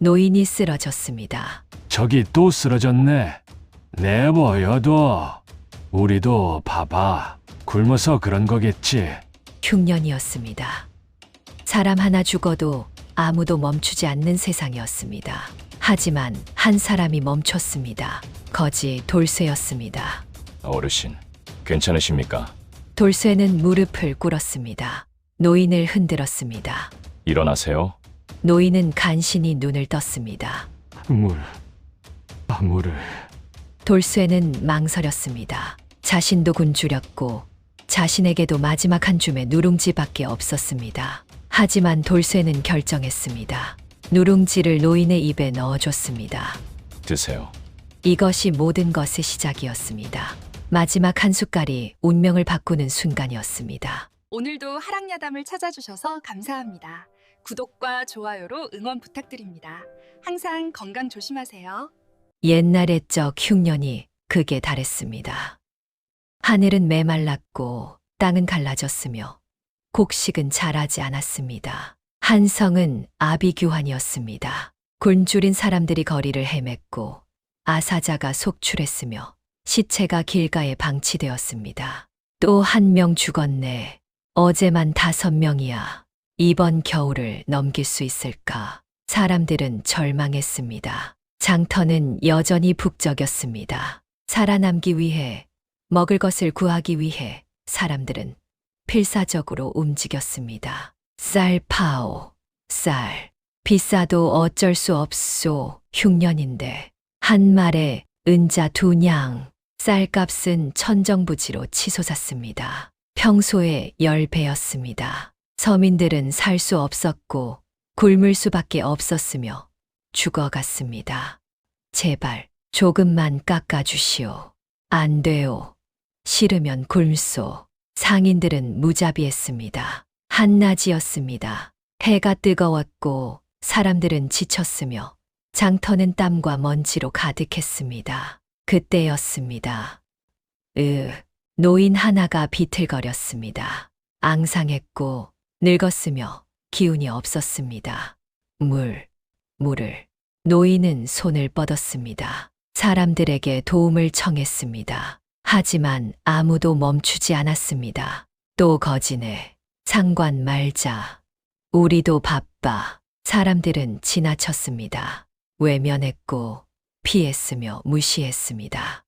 노인이 쓰러졌습니다. 저기 또 쓰러졌네. 내버려둬. 우리도 봐봐. 굶어서 그런 거겠지. 흉년이었습니다. 사람 하나 죽어도 아무도 멈추지 않는 세상이었습니다. 하지만 한 사람이 멈췄습니다. 거지 돌쇠였습니다. 어르신, 괜찮으십니까? 돌쇠는 무릎을 꿇었습니다. 노인을 흔들었습니다. 일어나세요. 노인은 간신히 눈을 떴습니다. 물을. 돌쇠는 망설였습니다. 자신도 굶주렸고 자신에게도 마지막 한 줌의 누룽지밖에 없었습니다. 하지만 돌쇠는 결정했습니다. 누룽지를 노인의 입에 넣어줬습니다. 드세요. 이것이 모든 것의 시작이었습니다. 마지막 한 숟갈이 운명을 바꾸는 순간이었습니다. 오늘도 하랑야담을 찾아주셔서 감사합니다. 구독과 좋아요로 응원 부탁드립니다. 항상 건강 조심하세요. 옛날의 적 흉년이 극에 달했습니다. 하늘은 메말랐고 땅은 갈라졌으며 곡식은 자라지 않았습니다. 한성은 아비규환이었습니다. 굶주린 사람들이 거리를 헤맸고 아사자가 속출했으며 시체가 길가에 방치되었습니다. 또 한 명 죽었네. 어제만 5명이야. 이번 겨울을 넘길 수 있을까? 사람들은 절망했습니다. 장터는 여전히 북적였습니다. 살아남기 위해, 먹을 것을 구하기 위해 사람들은 필사적으로 움직였습니다. 쌀 파오, 쌀. 비싸도 어쩔 수 없소. 흉년인데. 한 말에 은자 2냥. 쌀값은 천정부지로 치솟았습니다. 평소에 10배였습니다. 서민들은 살 수 없었고 굶을 수밖에 없었으며 죽어갔습니다. 제발 조금만 깎아주시오. 안 돼요. 싫으면 굶소. 상인들은 무자비했습니다. 한낮이었습니다. 해가 뜨거웠고 사람들은 지쳤으며 장터는 땀과 먼지로 가득했습니다. 그때였습니다. 노인 하나가 비틀거렸습니다. 앙상했고 늙었으며 기운이 없었습니다. 물을. 노인은 손을 뻗었습니다. 사람들에게 도움을 청했습니다. 하지만 아무도 멈추지 않았습니다. 또 거지네. 상관 말자. 우리도 바빠. 사람들은 지나쳤습니다. 외면했고 피했으며 무시했습니다.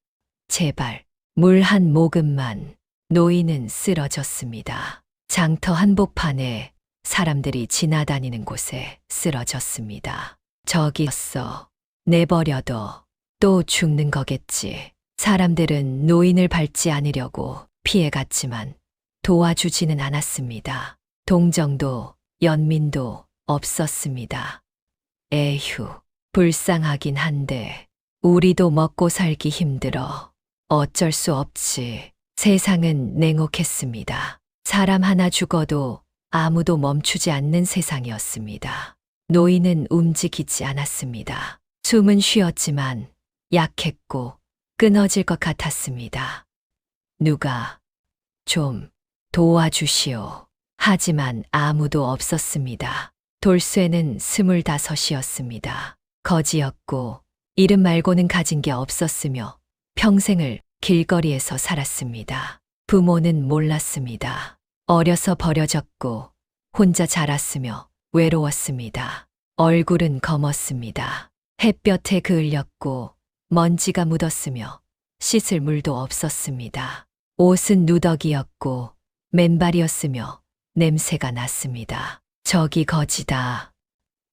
제발 물 한 모금만. 노인은 쓰러졌습니다. 장터 한복판에 사람들이 지나다니는 곳에 쓰러졌습니다. 저기였어. 내버려둬. 또 죽는 거겠지. 사람들은 노인을 밟지 않으려고 피해갔지만 도와주지는 않았습니다. 동정도 연민도 없었습니다. 에휴, 불쌍하긴 한데 우리도 먹고 살기 힘들어. 어쩔 수 없지. 세상은 냉혹했습니다. 사람 하나 죽어도 아무도 멈추지 않는 세상이었습니다. 노인은 움직이지 않았습니다. 숨은 쉬었지만 약했고 끊어질 것 같았습니다. 누가 좀 도와주시오. 하지만 아무도 없었습니다. 돌쇠는 25이었습니다. 거지였고 이름 말고는 가진 게 없었으며 평생을 길거리에서 살았습니다. 부모는 몰랐습니다. 어려서 버려졌고 혼자 자랐으며 외로웠습니다. 얼굴은 검었습니다. 햇볕에 그을렸고 먼지가 묻었으며 씻을 물도 없었습니다. 옷은 누더기였고 맨발이었으며 냄새가 났습니다. 저기 거지다.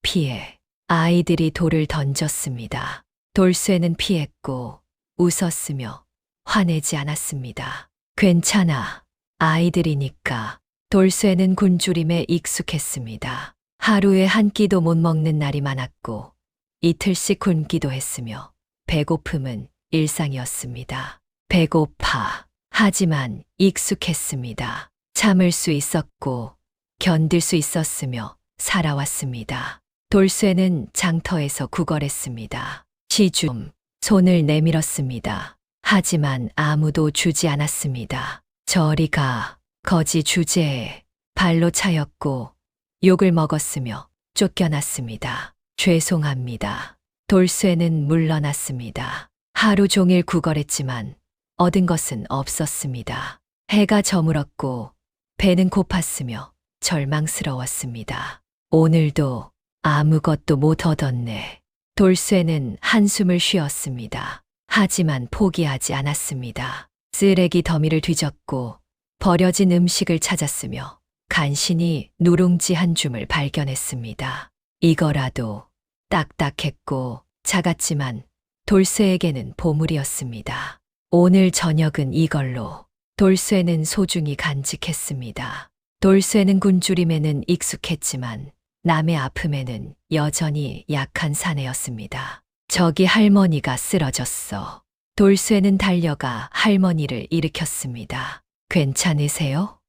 피해. 아이들이 돌을 던졌습니다. 돌쇠는 피했고 웃었으며 화내지 않았습니다. 괜찮아. 아이들이니까. 돌쇠는 굶주림에 익숙했습니다. 하루에 한 끼도 못 먹는 날이 많았고 이틀씩 굶기도 했으며 배고픔은 일상이었습니다. 배고파. 하지만 익숙했습니다. 참을 수 있었고 견딜 수 있었으며 살아왔습니다. 돌쇠는 장터에서 구걸했습니다. 시줌. 손을 내밀었습니다. 하지만 아무도 주지 않았습니다. 저리 가. 거지 주제에 발로 차였고 욕을 먹었으며 쫓겨났습니다. 죄송합니다. 돌쇠는 물러났습니다. 하루 종일 구걸했지만 얻은 것은 없었습니다. 해가 저물었고 배는 고팠으며 절망스러웠습니다. 오늘도 아무것도 못 얻었네. 돌쇠는 한숨을 쉬었습니다. 하지만 포기하지 않았습니다. 쓰레기 더미를 뒤졌고 버려진 음식을 찾았으며 간신히 누룽지 한 줌을 발견했습니다. 이거라도 딱딱했고 작았지만 돌쇠에게는 보물이었습니다. 오늘 저녁은 이걸로. 돌쇠는 소중히 간직했습니다. 돌쇠는 굶주림에는 익숙했지만 남의 아픔에는 여전히 약한 사내였습니다. 저기 할머니가 쓰러졌어. 돌쇠는 달려가 할머니를 일으켰습니다. 괜찮으세요?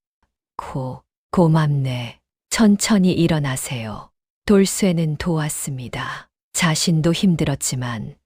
고맙네. 천천히 일어나세요. 돌쇠는 도왔습니다. 자신도 힘들었지만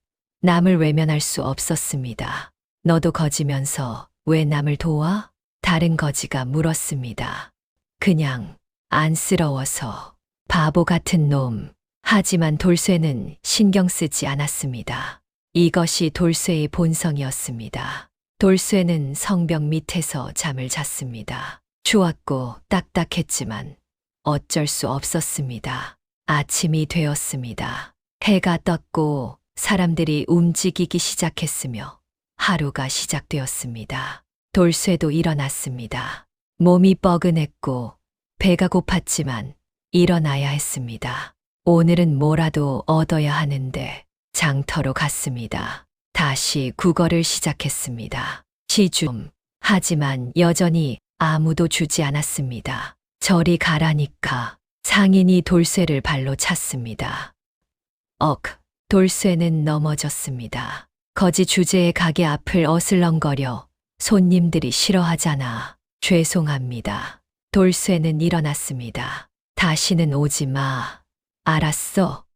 남을 외면할 수 없었습니다. 너도 거지면서 왜 남을 도와? 다른 거지가 물었습니다. 그냥 안쓰러워서. 바보 같은 놈. 하지만 돌쇠는 신경 쓰지 않았습니다. 이것이 돌쇠의 본성이었습니다. 돌쇠는 성벽 밑에서 잠을 잤습니다. 추웠고 딱딱했지만 어쩔 수 없었습니다. 아침이 되었습니다. 해가 떴고 사람들이 움직이기 시작했으며 하루가 시작되었습니다. 돌쇠도 일어났습니다. 몸이 뻐근했고 배가 고팠지만 일어나야 했습니다. 오늘은 뭐라도 얻어야 하는데 장터로 갔습니다. 다시 구걸을 시작했습니다. 시줌. 하지만 여전히 아무도 주지 않았습니다. 저리 가라니까. 상인이 돌쇠를 발로 찼습니다. 돌쇠는 넘어졌습니다. 거지 주제의 가게 앞을 어슬렁거려 손님들이 싫어하잖아. 죄송합니다. 돌쇠는 일어났습니다. 다시는 오지 마. 알았어?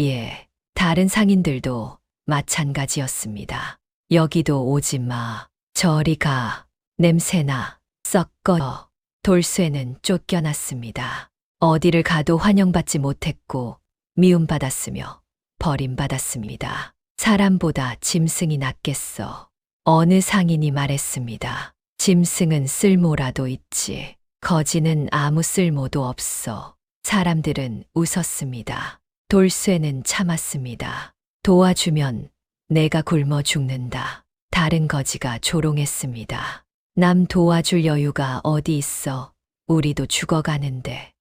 예. 다른 상인들도 마찬가지였습니다. 여기도 오지 마. 저리 가. 냄새나. 썩어. 돌쇠는 쫓겨났습니다. 어디를 가도 환영받지 못했고 미움받았으며 버림받았습니다. 사람보다 짐승이 낫겠어. 어느 상인이 말했습니다. 짐승은 쓸모라도 있지. 거지는 아무 쓸모도 없어. 사람들은 웃었습니다. 돌쇠는 참았습니다. 도와주면 내가 굶어 죽는다. 다른 거지가 조롱했습니다. 남 도와줄 여유가 어디 있어. 우리도 죽어가는데.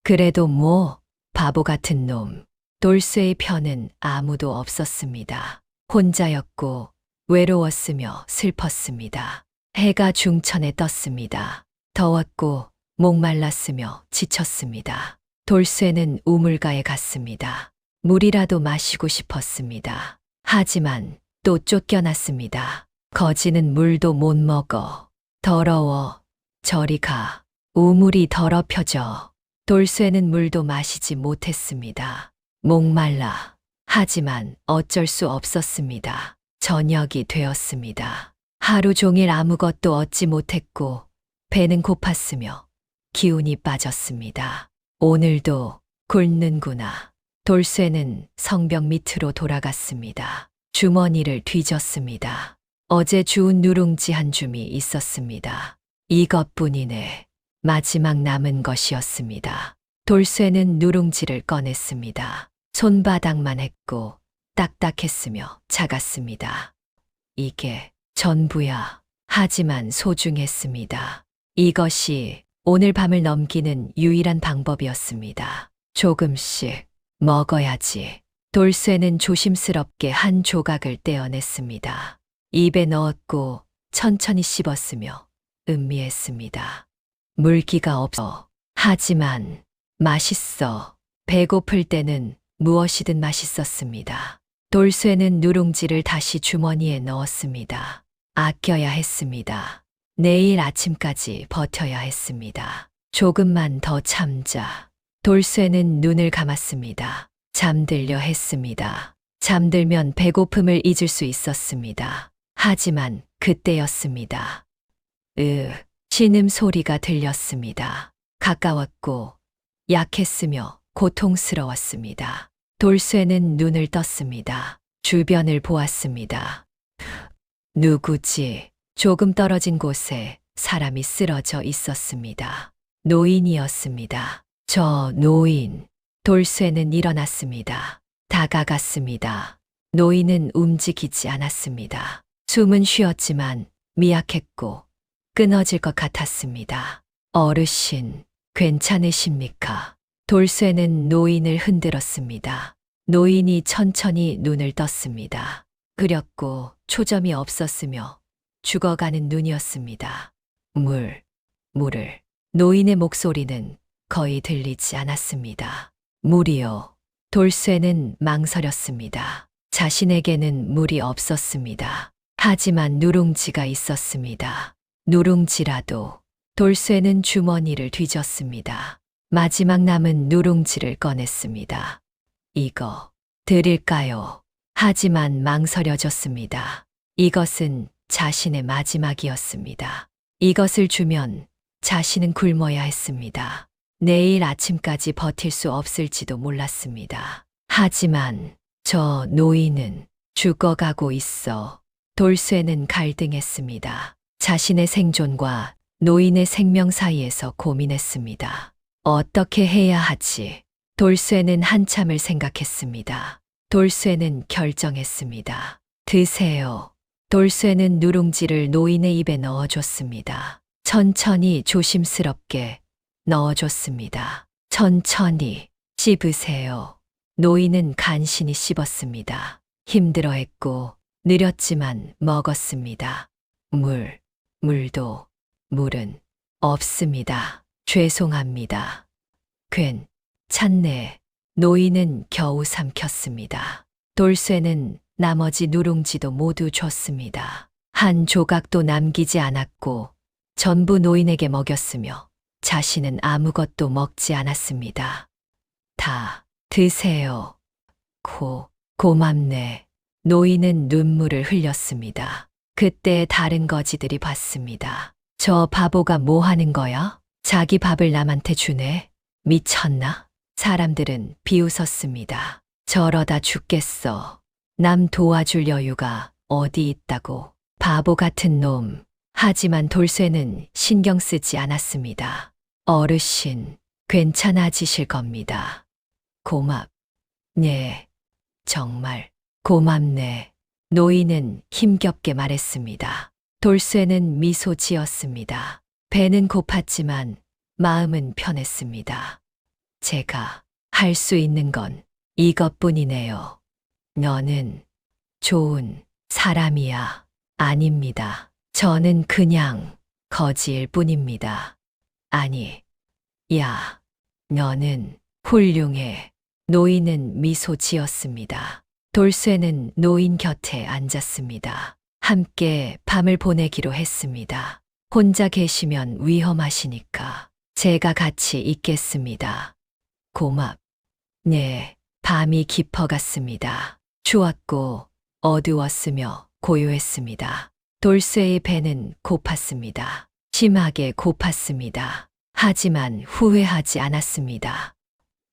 그래도 뭐, 바보 같은 놈. 돌쇠의 편은 아무도 없었습니다. 혼자였고 외로웠으며 슬펐습니다. 해가 중천에 떴습니다. 더웠고 목말랐으며 지쳤습니다. 돌쇠는 우물가에 갔습니다. 물이라도 마시고 싶었습니다. 하지만 또 쫓겨났습니다. 거지는 물도 못 먹어. 더러워. 저리 가. 우물이 더럽혀져. 돌쇠는 물도 마시지 못했습니다. 목말라. 하지만 어쩔 수 없었습니다. 저녁이 되었습니다. 하루 종일 아무것도 얻지 못했고 배는 고팠으며 기운이 빠졌습니다. 오늘도 굶는구나. 돌쇠는 성벽 밑으로 돌아갔습니다. 주머니를 뒤졌습니다. 어제 주운 누룽지 한 줌이 있었습니다. 이것뿐이네. 마지막 남은 것이었습니다. 돌쇠는 누룽지를 꺼냈습니다. 손바닥만 했고 딱딱했으며 작았습니다. 이게 전부야. 하지만 소중했습니다. 이것이 오늘 밤을 넘기는 유일한 방법이었습니다. 조금씩 먹어야지. 돌쇠는 조심스럽게 한 조각을 떼어냈습니다. 입에 넣었고 천천히 씹었으며 음미했습니다. 물기가 없어. 하지만 맛있어. 배고플 때는 무엇이든 맛있었습니다. 돌쇠는 누룽지를 다시 주머니에 넣었습니다. 아껴야 했습니다. 내일 아침까지 버텨야 했습니다. 조금만 더 참자. 돌쇠는 눈을 감았습니다. 잠들려 했습니다. 잠들면 배고픔을 잊을 수 있었습니다. 하지만 그때였습니다. 신음 소리가 들렸습니다. 가까웠고 약했으며 고통스러웠습니다. 돌쇠는 눈을 떴습니다. 주변을 보았습니다. 누구지? 조금 떨어진 곳에 사람이 쓰러져 있었습니다. 노인이었습니다. 저 노인. 돌쇠는 일어났습니다. 다가갔습니다. 노인은 움직이지 않았습니다. 숨은 쉬었지만 미약했고 끊어질 것 같았습니다. 어르신, 괜찮으십니까? 돌쇠는 노인을 흔들었습니다. 노인이 천천히 눈을 떴습니다. 흐렸고 초점이 없었으며 죽어가는 눈이었습니다. 물을. 노인의 목소리는 거의 들리지 않았습니다. 물이요. 돌쇠는 망설였습니다. 자신에게는 물이 없었습니다. 하지만 누룽지가 있었습니다. 누룽지라도. 돌쇠는 주머니를 뒤졌습니다. 마지막 남은 누룽지를 꺼냈습니다. 이거 드릴까요? 하지만 망설여졌습니다. 이것은 자신의 마지막이었습니다. 이것을 주면 자신은 굶어야 했습니다. 내일 아침까지 버틸 수 없을지도 몰랐습니다. 하지만 저 노인은 죽어가고 있어. 돌쇠는 갈등했습니다. 자신의 생존과 노인의 생명 사이에서 고민했습니다. 어떻게 해야 하지? 돌쇠는 한참을 생각했습니다. 돌쇠는 결정했습니다. 드세요. 돌쇠는 누룽지를 노인의 입에 넣어줬습니다. 천천히 조심스럽게 넣어줬습니다. 천천히 씹으세요. 노인은 간신히 씹었습니다. 힘들어했고 느렸지만 먹었습니다. 물은 없습니다. 죄송합니다. 괜찮네. 노인은 겨우 삼켰습니다. 돌쇠는 나머지 누룽지도 모두 줬습니다. 한 조각도 남기지 않았고 전부 노인에게 먹였으며 자신은 아무것도 먹지 않았습니다. 다 드세요. 고맙네. 노인은 눈물을 흘렸습니다. 그때 다른 거지들이 봤습니다. 저 바보가 뭐 하는 거야? 자기 밥을 남한테 주네. 미쳤나? 사람들은 비웃었습니다. 저러다 죽겠어. 남 도와줄 여유가 어디 있다고. 바보 같은 놈. 하지만 돌쇠는 신경 쓰지 않았습니다. 어르신, 괜찮아지실 겁니다. 네, 정말 고맙네. 노인은 힘겹게 말했습니다. 돌쇠는 미소 지었습니다. 배는 고팠지만 마음은 편했습니다. 제가 할 수 있는 건 이것뿐이네요. 너는 좋은 사람이야. 아닙니다. 저는 그냥 거지일 뿐입니다. 아니, 야, 너는 훌륭해. 노인은 미소 지었습니다. 돌쇠는 노인 곁에 앉았습니다. 함께 밤을 보내기로 했습니다. 혼자 계시면 위험하시니까 제가 같이 있겠습니다. 네, 밤이 깊어갔습니다. 추웠고 어두웠으며 고요했습니다. 돌쇠의 배는 고팠습니다. 심하게 고팠습니다. 하지만 후회하지 않았습니다.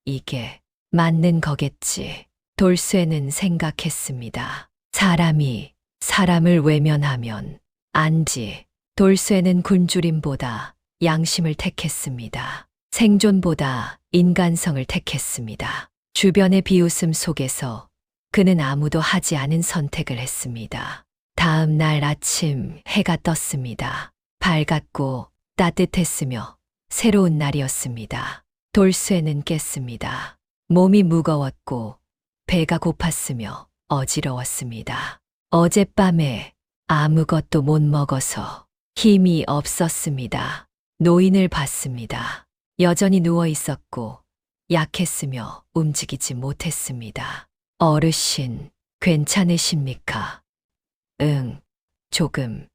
이게 맞는 거겠지. 돌쇠는 생각했습니다. 사람이 사람을 외면하면 안지. 돌쇠는 굶주림보다 양심을 택했습니다. 생존보다 인간성을 택했습니다. 주변의 비웃음 속에서 그는 아무도 하지 않은 선택을 했습니다. 다음 날 아침 해가 떴습니다. 밝았고 따뜻했으며 새로운 날이었습니다. 돌쇠는 깼습니다. 몸이 무거웠고 배가 고팠으며 어지러웠습니다. 어젯밤에 아무것도 못 먹어서 힘이 없었습니다. 노인을 봤습니다. 여전히 누워 있었고 약했으며 움직이지 못했습니다. 어르신, 괜찮으십니까? 응, 조금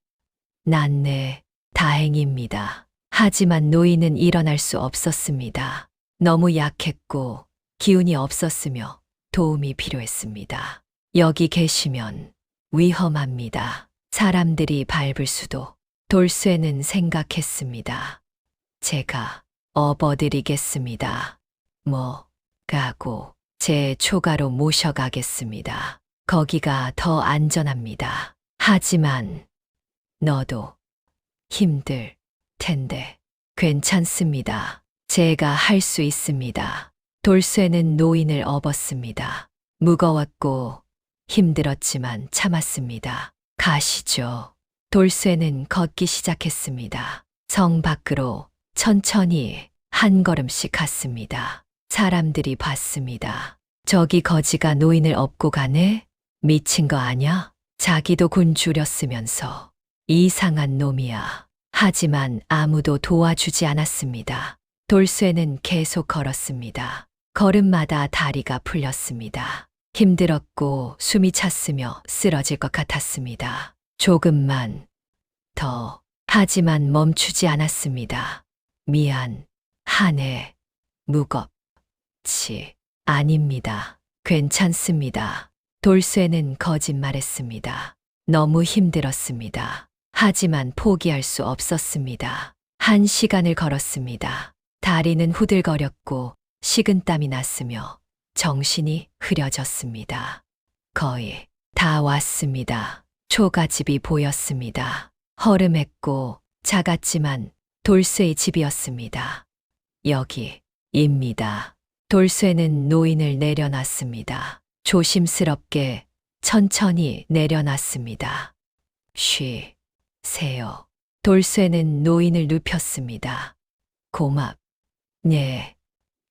낫네. 다행입니다. 하지만 노인은 일어날 수 없었습니다. 너무 약했고 기운이 없었으며 도움이 필요했습니다. 여기 계시면 위험합니다. 사람들이 밟을 수도. 돌쇠는 생각했습니다. 제가 업어드리겠습니다. 가고 제 초가로 모셔가겠습니다. 거기가 더 안전합니다. 하지만 너도 힘들 텐데 괜찮습니다. 제가 할 수 있습니다. 돌쇠는 노인을 업었습니다. 무거웠고 힘들었지만 참았습니다. 가시죠. 돌쇠는 걷기 시작했습니다. 성 밖으로 천천히 한 걸음씩 갔습니다. 사람들이 봤습니다. 저기 거지가 노인을 업고 가네? 미친 거 아냐? 자기도 곤주렸으면서 이상한 놈이야. 하지만 아무도 도와주지 않았습니다. 돌쇠는 계속 걸었습니다. 걸음마다 다리가 풀렸습니다. 힘들었고 숨이 찼으며 쓰러질 것 같았습니다. 조금만 더. 하지만 멈추지 않았습니다. 미안, 하네, 무겁지. 아닙니다. 괜찮습니다. 돌쇠는 거짓말했습니다. 너무 힘들었습니다. 하지만 포기할 수 없었습니다. 1시간을 걸었습니다. 다리는 후들거렸고 식은땀이 났으며 정신이 흐려졌습니다. 거의 다 왔습니다. 초가집이 보였습니다. 허름했고 작았지만 돌쇠의 집이었습니다. 여기입니다. 돌쇠는 노인을 내려놨습니다. 조심스럽게 천천히 내려놨습니다. 쉬세요. 돌쇠는 노인을 눕혔습니다. 네,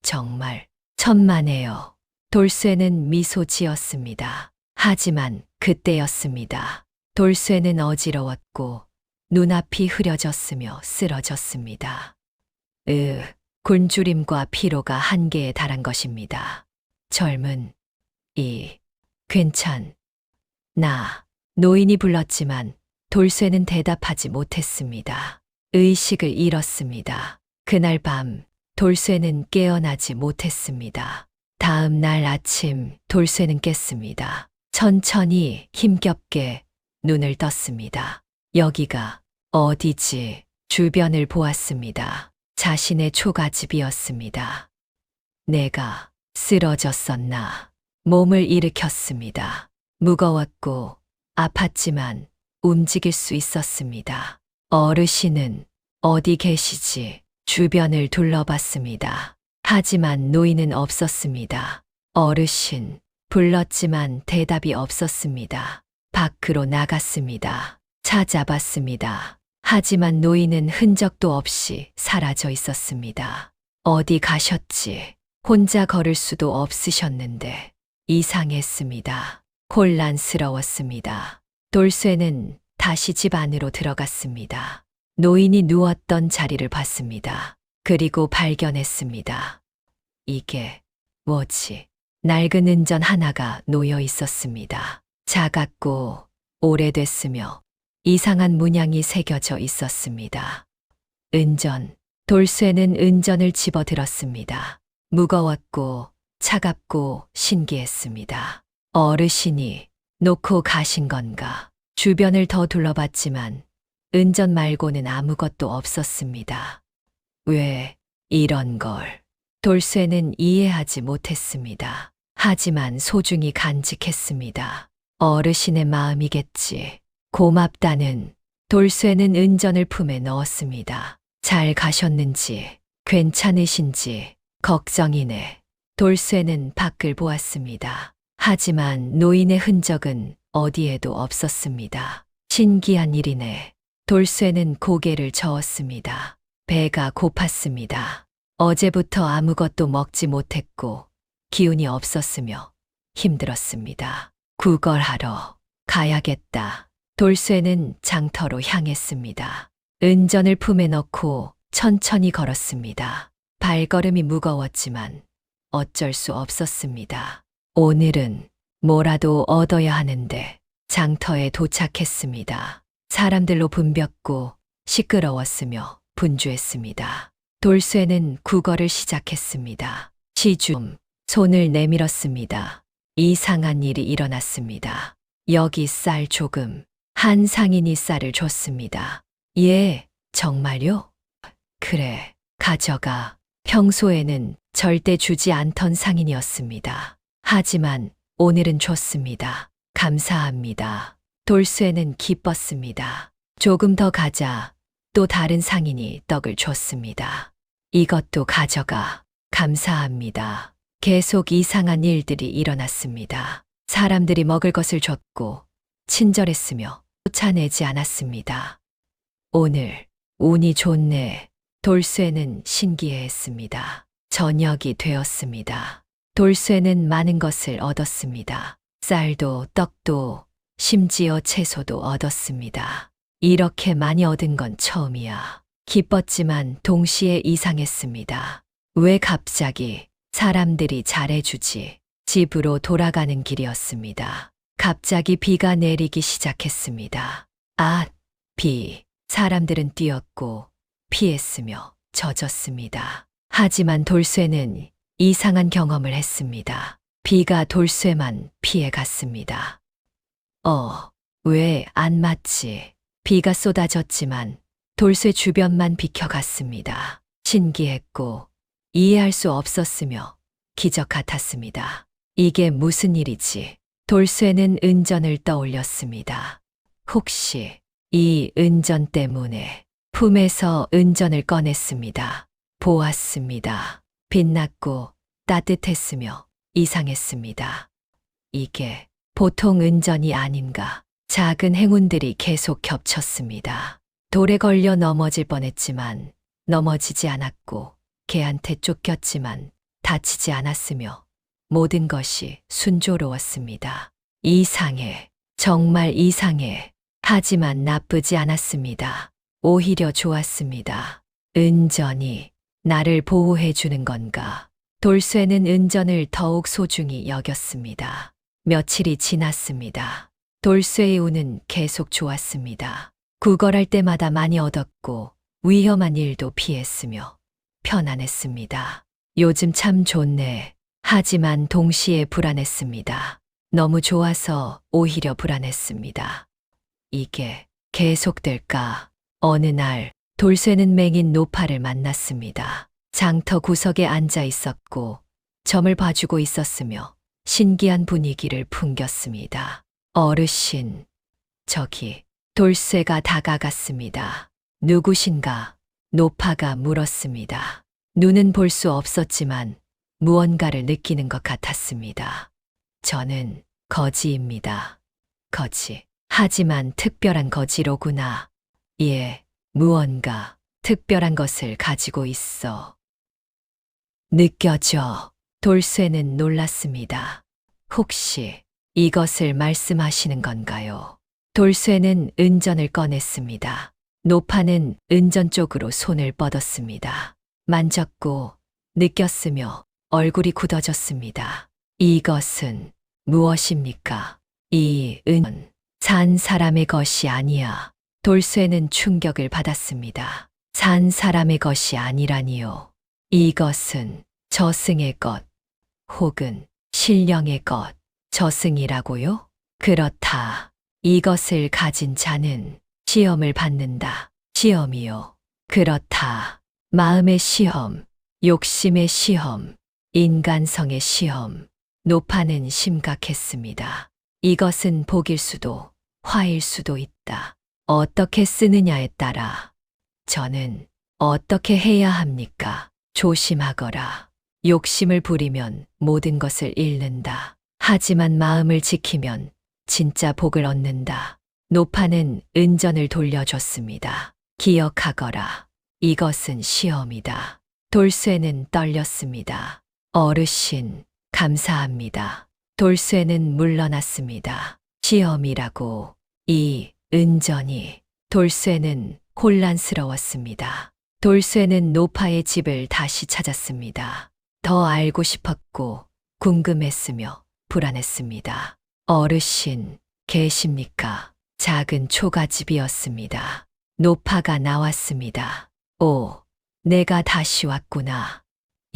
정말 천만에요. 돌쇠는 미소 지었습니다. 하지만 그때였습니다. 돌쇠는 어지러웠고 눈앞이 흐려졌으며 쓰러졌습니다. 굶주림과 피로가 한계에 달한 것입니다. 젊은 괜찮나? 노인이 불렀지만 돌쇠는 대답하지 못했습니다. 의식을 잃었습니다. 그날 밤 돌쇠는 깨어나지 못했습니다. 다음 날 아침 돌쇠는 깼습니다. 천천히 힘겹게 눈을 떴습니다. 여기가 어디지? 주변을 보았습니다. 자신의 초가집이었습니다. 내가 쓰러졌었나? 몸을 일으켰습니다. 무거웠고 아팠지만 움직일 수 있었습니다. 어르신은 어디 계시지? 주변을 둘러봤습니다. 하지만 노인은 없었습니다. 어르신 불렀지만 대답이 없었습니다. 밖으로 나갔습니다. 찾아봤습니다. 하지만 노인은 흔적도 없이 사라져 있었습니다. 어디 가셨지? 혼자 걸을 수도 없으셨는데 이상했습니다. 혼란스러웠습니다. 돌쇠는 다시 집 안으로 들어갔습니다. 노인이 누웠던 자리를 봤습니다. 그리고 발견했습니다. 이게 뭐지? 낡은 은전 하나가 놓여 있었습니다. 작았고 오래됐으며 이상한 문양이 새겨져 있었습니다. 은전. 돌쇠는 은전을 집어들었습니다. 무거웠고 차갑고 신기했습니다. 어르신이 놓고 가신 건가? 주변을 더 둘러봤지만 은전 말고는 아무것도 없었습니다. 왜 이런 걸? 돌쇠는 이해하지 못했습니다. 하지만 소중히 간직했습니다. 어르신의 마음이겠지. 고맙다는. 돌쇠는 은전을 품에 넣었습니다. 잘 가셨는지, 괜찮으신지 걱정이네. 돌쇠는 밖을 보았습니다. 하지만 노인의 흔적은 어디에도 없었습니다. 신기한 일이네. 돌쇠는 고개를 저었습니다. 배가 고팠습니다. 어제부터 아무것도 먹지 못했고 기운이 없었으며 힘들었습니다. 구걸하러 가야겠다. 돌쇠는 장터로 향했습니다. 은전을 품에 넣고 천천히 걸었습니다. 발걸음이 무거웠지만 어쩔 수 없었습니다. 오늘은 뭐라도 얻어야 하는데 장터에 도착했습니다. 사람들로 붐볐고 시끄러웠으며 분주했습니다. 돌쇠는 구걸을 시작했습니다. 시줌 손을 내밀었습니다. 이상한 일이 일어났습니다. 여기 쌀 조금. 한 상인이 쌀을 줬습니다. 예, 정말요? 그래, 가져가. 평소에는 절대 주지 않던 상인이었습니다. 하지만 오늘은 줬습니다. 감사합니다. 돌쇠는 기뻤습니다. 조금 더 가자. 또 다른 상인이 떡을 줬습니다. 이것도 가져가. 감사합니다. 계속 이상한 일들이 일어났습니다. 사람들이 먹을 것을 줬고 친절했으며 쫓아내지 않았습니다. 오늘 운이 좋네. 돌쇠는 신기해했습니다. 저녁이 되었습니다. 돌쇠는 많은 것을 얻었습니다. 쌀도 떡도 심지어 채소도 얻었습니다. 이렇게 많이 얻은 건 처음이야. 기뻤지만 동시에 이상했습니다. 왜 갑자기 사람들이 잘해주지? 집으로 돌아가는 길이었습니다. 갑자기 비가 내리기 시작했습니다. 아, 비. 사람들은 뛰었고 피했으며 젖었습니다. 하지만 돌쇠는 이상한 경험을 했습니다. 비가 돌쇠만 피해갔습니다. 왜 안 맞지? 비가 쏟아졌지만 돌쇠 주변만 비켜갔습니다. 신기했고 이해할 수 없었으며 기적 같았습니다. 이게 무슨 일이지? 돌쇠는 은전을 떠올렸습니다. 혹시 이 은전 때문에 품에서 은전을 꺼냈습니다. 보았습니다. 빛났고 따뜻했으며 이상했습니다. 이게 보통 은전이 아닌가. 작은 행운들이 계속 겹쳤습니다. 돌에 걸려 넘어질 뻔했지만 넘어지지 않았고 개한테 쫓겼지만 다치지 않았으며 모든 것이 순조로웠습니다. 이상해. 정말 이상해. 하지만 나쁘지 않았습니다. 오히려 좋았습니다. 은전이 나를 보호해 주는 건가? 돌쇠는 은전을 더욱 소중히 여겼습니다. 며칠이 지났습니다. 돌쇠의 운은 계속 좋았습니다. 구걸할 때마다 많이 얻었고 위험한 일도 피했으며 편안했습니다. 요즘 참 좋네. 하지만 동시에 불안했습니다. 너무 좋아서 오히려 불안했습니다. 이게 계속될까? 어느 날 돌쇠는 맹인 노파를 만났습니다. 장터 구석에 앉아 있었고 점을 봐주고 있었으며 신기한 분위기를 풍겼습니다. 어르신, 저기 돌쇠가 다가갔습니다. 누구신가? 노파가 물었습니다. 눈은 볼 수 없었지만 무언가를 느끼는 것 같았습니다. 저는 거지입니다. 거지. 하지만 특별한 거지로구나. 예, 무언가 특별한 것을 가지고 있어. 느껴져. 돌쇠는 놀랐습니다. 혹시 이것을 말씀하시는 건가요? 돌쇠는 은전을 꺼냈습니다. 노파는 은전 쪽으로 손을 뻗었습니다. 만졌고 느꼈으며 얼굴이 굳어졌습니다. 이것은 무엇입니까? 이 은, 산 사람의 것이 아니야. 돌쇠는 충격을 받았습니다. 산 사람의 것이 아니라니요. 이것은 저승의 것, 혹은 신령의 것, 저승이라고요? 그렇다. 이것을 가진 자는 시험을 받는다. 시험이요. 그렇다. 마음의 시험, 욕심의 시험, 인간성의 시험. 노파는 심각했습니다. 이것은 복일 수도, 화일 수도 있다. 어떻게 쓰느냐에 따라 저는 어떻게 해야 합니까? 조심하거라. 욕심을 부리면 모든 것을 잃는다. 하지만 마음을 지키면 진짜 복을 얻는다. 노파는 은전을 돌려줬습니다. 기억하거라. 이것은 시험이다. 돌쇠는 떨렸습니다. 어르신, 감사합니다. 돌쇠는 물러났습니다. 시험이라고. 이 은전이. 돌쇠는 혼란스러웠습니다. 돌쇠는 노파의 집을 다시 찾았습니다. 더 알고 싶었고 궁금했으며 불안했습니다. 어르신, 계십니까? 작은 초가집이었습니다. 노파가 나왔습니다. 오, 내가 다시 왔구나.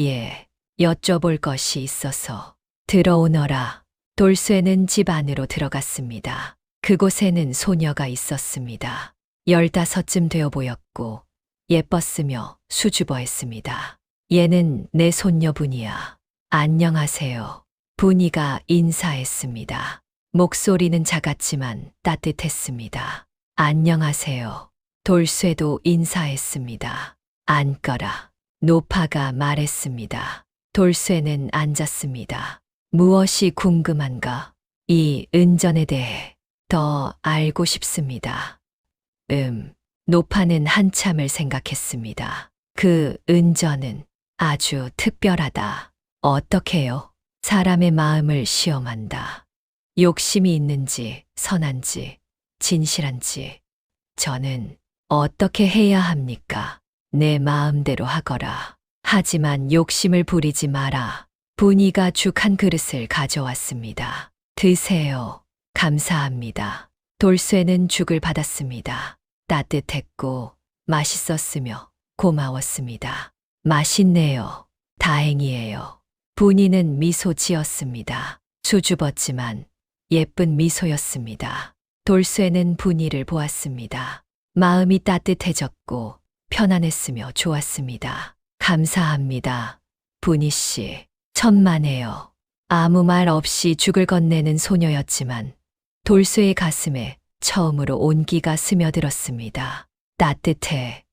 예, 여쭤볼 것이 있어서. 들어오너라. 돌쇠는 집 안으로 들어갔습니다. 그곳에는 소녀가 있었습니다. 15쯤 되어 보였고 예뻤으며 수줍어했습니다. 얘는 내 손녀분이야. 안녕하세요. 분이가 인사했습니다. 목소리는 작았지만 따뜻했습니다. 안녕하세요. 돌쇠도 인사했습니다. 앉거라. 노파가 말했습니다. 돌쇠는 앉았습니다. 무엇이 궁금한가? 이 은전에 대해 더 알고 싶습니다. 노파는 한참을 생각했습니다. 그 은전은 아주 특별하다. 어떻게요? 사람의 마음을 시험한다. 욕심이 있는지, 선한지, 진실한지. 저는 어떻게 해야 합니까? 내 마음대로 하거라. 하지만 욕심을 부리지 마라. 분이가 죽 한 그릇을 가져왔습니다. 드세요. 감사합니다. 돌쇠는 죽을 받았습니다. 따뜻했고 맛있었으며 고마웠습니다. 맛있네요. 다행이에요. 분이는 미소 지었습니다. 수줍었지만 예쁜 미소였습니다. 돌쇠는 분이를 보았습니다. 마음이 따뜻해졌고 편안했으며 좋았습니다. 감사합니다. 분이 씨, 천만에요. 아무 말 없이 죽을 건네는 소녀였지만 돌쇠의 가슴에 처음으로 온기가 스며들었습니다. 따뜻해.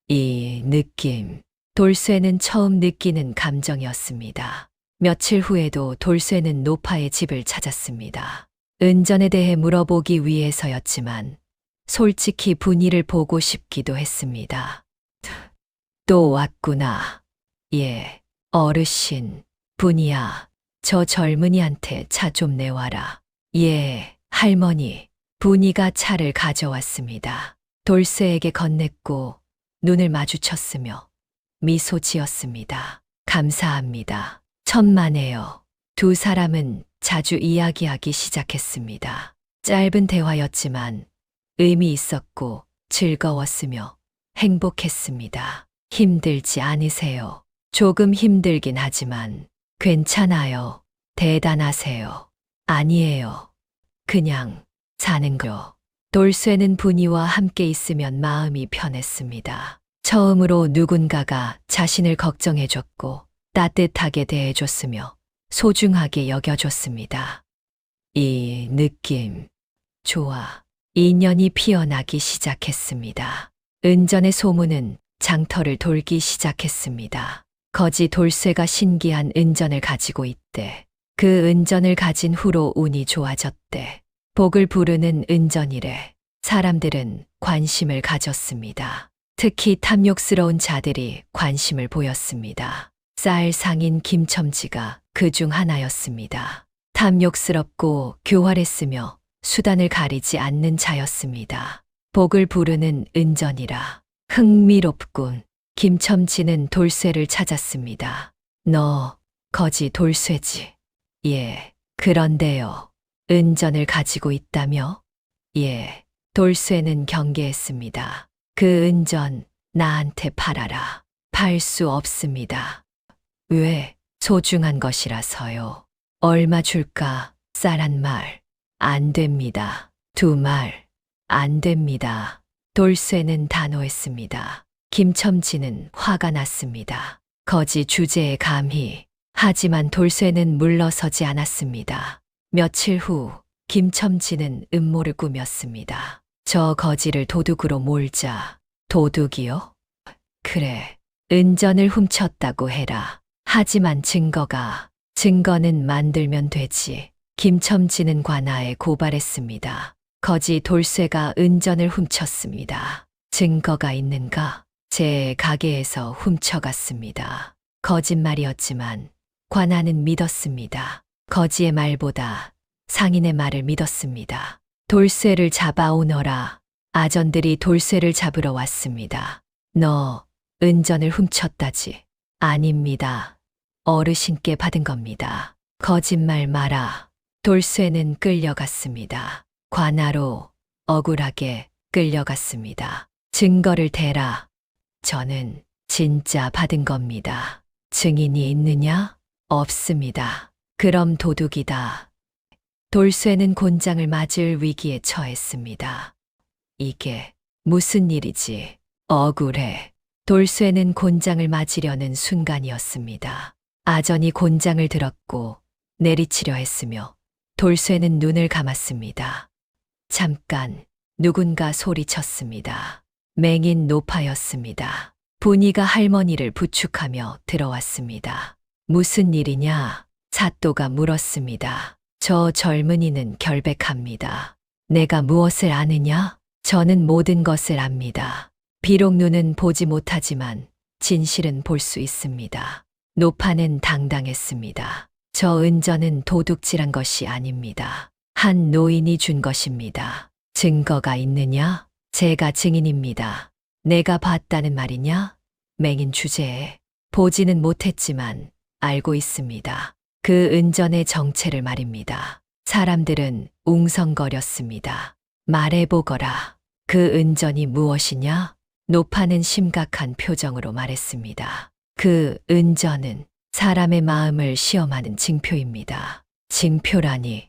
이 느낌. 돌쇠는 처음 느끼는 감정이었습니다. 며칠 후에도 돌쇠는 노파의 집을 찾았습니다. 은전에 대해 물어보기 위해서였지만 솔직히 분이를 보고 싶기도 했습니다. 또 왔구나. 예, 어르신. 분이야, 저 젊은이한테 차 좀 내와라. 예, 할머니. 분이가 차를 가져왔습니다. 돌쇠에게 건넸고 눈을 마주쳤으며 미소 지었습니다. 감사합니다. 천만에요. 두 사람은 자주 이야기하기 시작했습니다. 짧은 대화였지만 의미 있었고 즐거웠으며 행복했습니다. 힘들지 않으세요? 조금 힘들긴 하지만 괜찮아요. 대단하세요. 아니에요. 그냥 사는 거. 돌쇠는 분이와 함께 있으면 마음이 편했습니다. 처음으로 누군가가 자신을 걱정해줬고 따뜻하게 대해줬으며 소중하게 여겨줬습니다. 이 느낌. 좋아. 인연이 피어나기 시작했습니다. 은전의 소문은 장터를 돌기 시작했습니다. 거지 돌쇠가 신기한 은전을 가지고 있대. 그 은전을 가진 후로 운이 좋아졌대. 복을 부르는 은전이래. 사람들은 관심을 가졌습니다. 특히 탐욕스러운 자들이 관심을 보였습니다. 쌀 상인 김첨지가 그 중 하나였습니다. 탐욕스럽고 교활했으며 수단을 가리지 않는 자였습니다. 복을 부르는 은전이라. 흥미롭군. 김첨지는 돌쇠를 찾았습니다. 너 거지 돌쇠지? 예, 그런데요. 은전을 가지고 있다며? 예, 돌쇠는 경계했습니다. 그 은전 나한테 팔아라. 팔 수 없습니다. 왜? 소중한 것이라서요. 얼마 줄까? 쌀 한 말. 안 됩니다. 두 말. 안 됩니다. 돌쇠는 단호했습니다. 김첨지는 화가 났습니다. 거지 주제에 감히. 하지만 돌쇠는 물러서지 않았습니다. 며칠 후 김첨지는 음모를 꾸몄습니다. 저 거지를 도둑으로 몰자. 도둑이요? 그래. 은전을 훔쳤다고 해라. 하지만 증거는 만들면 되지. 김첨지는 관아에 고발했습니다. 거지 돌쇠가 은전을 훔쳤습니다. 증거가 있는가? 제 가게에서 훔쳐갔습니다. 거짓말이었지만 관아는 믿었습니다. 거지의 말보다 상인의 말을 믿었습니다. 돌쇠를 잡아오너라. 아전들이 돌쇠를 잡으러 왔습니다. 너 은전을 훔쳤다지? 아닙니다. 어르신께 받은 겁니다. 거짓말 마라. 돌쇠는 끌려갔습니다. 관아로 억울하게 끌려갔습니다. 증거를 대라. 저는 진짜 받은 겁니다. 증인이 있느냐? 없습니다. 그럼 도둑이다. 돌쇠는 곤장을 맞을 위기에 처했습니다. 이게 무슨 일이지? 억울해. 돌쇠는 곤장을 맞으려는 순간이었습니다. 아전이 곤장을 들었고 내리치려 했으며 돌쇠는 눈을 감았습니다. 잠깐 누군가 소리쳤습니다. 맹인 노파였습니다. 분이가 할머니를 부축하며 들어왔습니다. 무슨 일이냐? 사또가 물었습니다. 저 젊은이는 결백합니다. 내가 무엇을 아느냐? 저는 모든 것을 압니다. 비록 눈은 보지 못하지만 진실은 볼 수 있습니다. 노파는 당당했습니다. 저 은전은 도둑질한 것이 아닙니다. 한 노인이 준 것입니다. 증거가 있느냐? 제가 증인입니다. 내가 봤다는 말이냐? 맹인 주제에 보지는 못했지만 알고 있습니다. 그 은전의 정체를 말입니다. 사람들은 웅성거렸습니다. 말해보거라. 그 은전이 무엇이냐? 노파는 심각한 표정으로 말했습니다. 그 은전은 사람의 마음을 시험하는 징표입니다. 징표라니,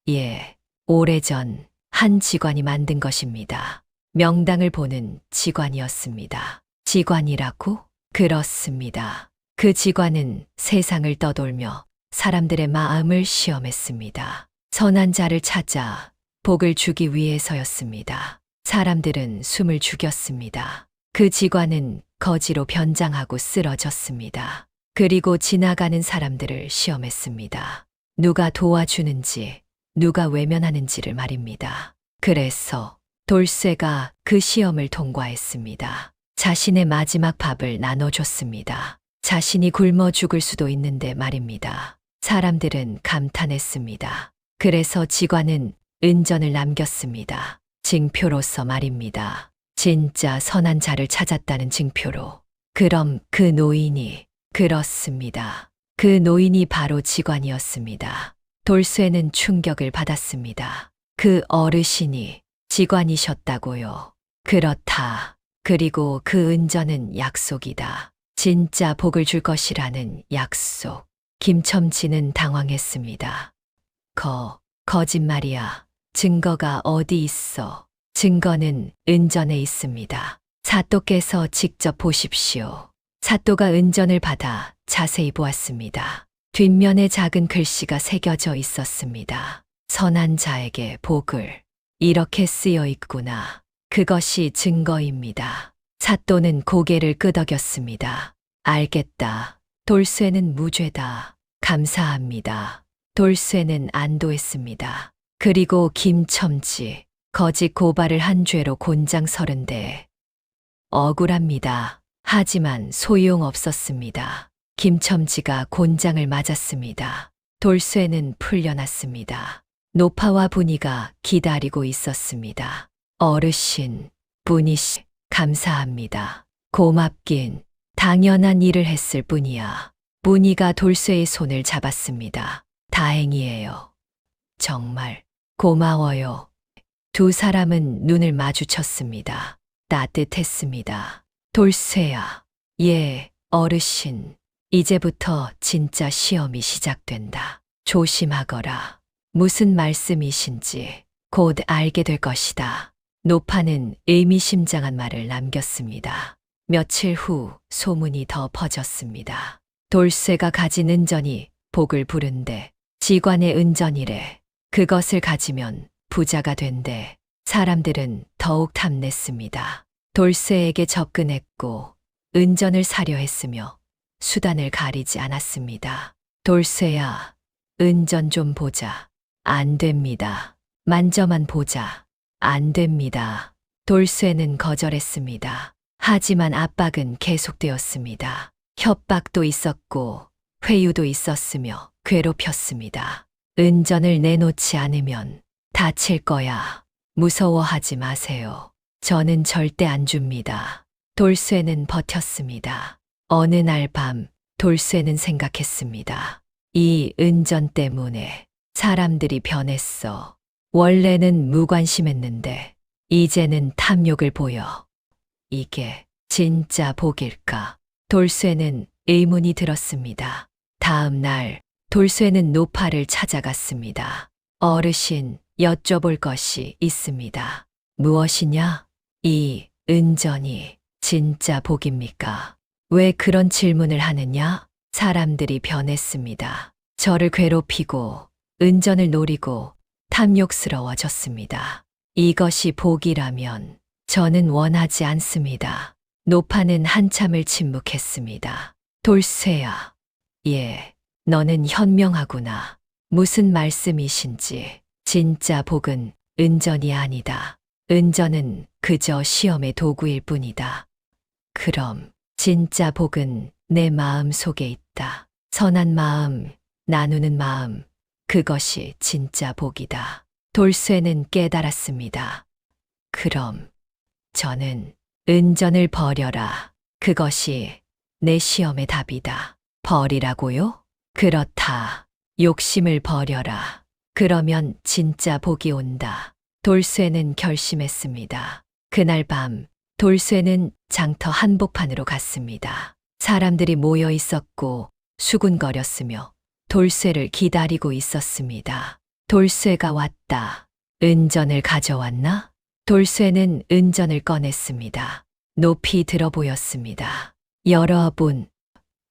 예, 오래전 한 직관이 만든 것입니다. 명당을 보는 직관이었습니다. 직관이라고? 그렇습니다. 그 직관은 세상을 떠돌며 사람들의 마음을 시험했습니다. 선한 자를 찾아 복을 주기 위해서였습니다. 사람들은 숨을 죽였습니다. 그 직관은 거지로 변장하고 쓰러졌습니다. 그리고 지나가는 사람들을 시험했습니다. 누가 도와주는지, 누가 외면하는지를 말입니다. 그래서 돌쇠가 그 시험을 통과했습니다. 자신의 마지막 밥을 나눠줬습니다. 자신이 굶어 죽을 수도 있는데 말입니다. 사람들은 감탄했습니다. 그래서 직관은 은전을 남겼습니다. 징표로서 말입니다. 진짜 선한 자를 찾았다는 징표로. 그럼 그 노인이, 그렇습니다. 그 노인이 바로 직관이었습니다. 돌쇠는 충격을 받았습니다. 그 어르신이 직관이셨다고요. 그렇다. 그리고 그 은전은 약속이다. 진짜 복을 줄 것이라는 약속. 김첨지는 당황했습니다. 거짓말이야. 증거가 어디 있어? 증거는 은전에 있습니다. 사또께서 직접 보십시오. 사또가 은전을 받아 자세히 보았습니다. 뒷면에 작은 글씨가 새겨져 있었습니다. 선한 자에게 복을. 이렇게 쓰여 있구나. 그것이 증거입니다. 사또는 고개를 끄덕였습니다. 알겠다. 돌쇠는 무죄다. 감사합니다. 돌쇠는 안도했습니다. 그리고 김첨지, 거짓 고발을 한 죄로 곤장 30대. 억울합니다. 하지만 소용없었습니다. 김첨지가 곤장을 맞았습니다. 돌쇠는 풀려났습니다. 노파와 분이가 기다리고 있었습니다. 어르신, 분이씨, 감사합니다. 고맙긴 당연한 일을 했을 뿐이야. 분이가 돌쇠의 손을 잡았습니다. 다행이에요. 정말 고마워요. 두 사람은 눈을 마주쳤습니다. 따뜻했습니다. 돌쇠야. 예, 어르신. 이제부터 진짜 시험이 시작된다. 조심하거라. 무슨 말씀이신지 곧 알게 될 것이다. 노파는 의미심장한 말을 남겼습니다. 며칠 후 소문이 더 퍼졌습니다. 돌쇠가 가진 은전이 복을 부른대. 직관의 은전이래. 그것을 가지면 부자가 된대. 사람들은 더욱 탐냈습니다. 돌쇠에게 접근했고 은전을 사려 했으며 수단을 가리지 않았습니다. 돌쇠야, 은전 좀 보자. 안 됩니다. 만져만 보자. 안 됩니다. 돌쇠는 거절했습니다. 하지만 압박은 계속되었습니다. 협박도 있었고 회유도 있었으며 괴롭혔습니다. 은전을 내놓지 않으면 다칠 거야. 무서워하지 마세요. 저는 절대 안 줍니다. 돌쇠는 버텼습니다. 어느 날 밤 돌쇠는 생각했습니다. 이 은전 때문에 사람들이 변했어. 원래는 무관심했는데 이제는 탐욕을 보여. 이게 진짜 복일까? 돌쇠는 의문이 들었습니다. 다음 날 돌쇠는 노파를 찾아갔습니다. 어르신, 여쭤볼 것이 있습니다. 무엇이냐? 이 은전이 진짜 복입니까? 왜 그런 질문을 하느냐? 사람들이 변했습니다. 저를 괴롭히고 은전을 노리고 탐욕스러워졌습니다. 이것이 복이라면 저는 원하지 않습니다. 노파는 한참을 침묵했습니다. 돌쇠야, 예, 너는 현명하구나. 무슨 말씀이신지. 진짜 복은 은전이 아니다. 은전은 그저 시험의 도구일 뿐이다. 그럼 진짜 복은 내 마음 속에 있다. 선한 마음, 나누는 마음, 그것이 진짜 복이다. 돌쇠는 깨달았습니다. 그럼 저는 은전을 버려라. 그것이 내 시험의 답이다. 버리라고요? 그렇다. 욕심을 버려라. 그러면 진짜 복이 온다. 돌쇠는 결심했습니다. 그날 밤 돌쇠는 장터 한복판으로 갔습니다. 사람들이 모여 있었고 수군거렸으며 돌쇠를 기다리고 있었습니다. 돌쇠가 왔다. 은전을 가져왔나? 돌쇠는 은전을 꺼냈습니다. 높이 들어 보였습니다. 여러분,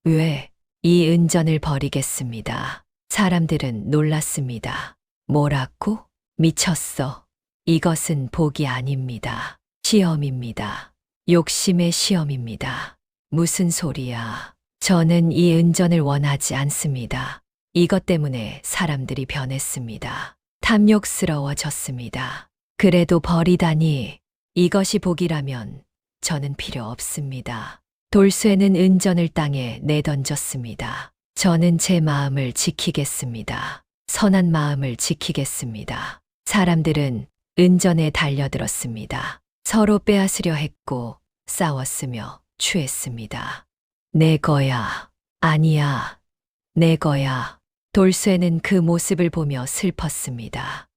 왜 이 은전을 버리겠습니다. 사람들은 놀랐습니다. 뭐라고? 미쳤어. 이것은 복이 아닙니다. 시험입니다. 욕심의 시험입니다. 무슨 소리야. 저는 이 은전을 원하지 않습니다. 이것 때문에 사람들이 변했습니다. 탐욕스러워졌습니다. 그래도 버리다니. 이것이 복이라면 저는 필요 없습니다. 돌쇠는 은전을 땅에 내던졌습니다. 저는 제 마음을 지키겠습니다. 선한 마음을 지키겠습니다. 사람들은 은전에 달려들었습니다. 서로 빼앗으려 했고 싸웠으며 취했습니다. 내 거야. 아니야. 내 거야. 돌쇠는 그 모습을 보며 슬펐습니다.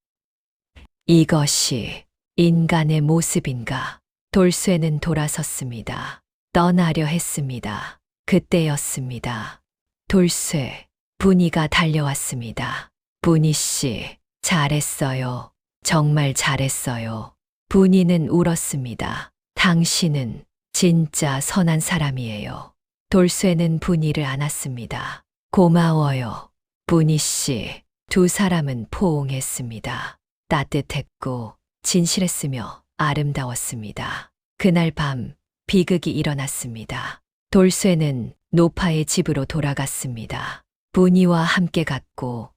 이것이 인간의 모습인가? 돌쇠는 돌아섰습니다. 떠나려 했습니다. 그때였습니다. 돌쇠, 분이가 달려왔습니다. 분이 씨, 잘했어요. 정말 잘했어요. 분이는 울었습니다. 당신은 진짜 선한 사람이에요. 돌쇠는 분이를 안았습니다. 고마워요. 분이 씨. 두 사람은 포옹했습니다. 따뜻했고 진실했으며 아름다웠습니다. 그날 밤 비극이 일어났습니다. 돌쇠는 노파의 집으로 돌아갔습니다. 분이와 함께 갔고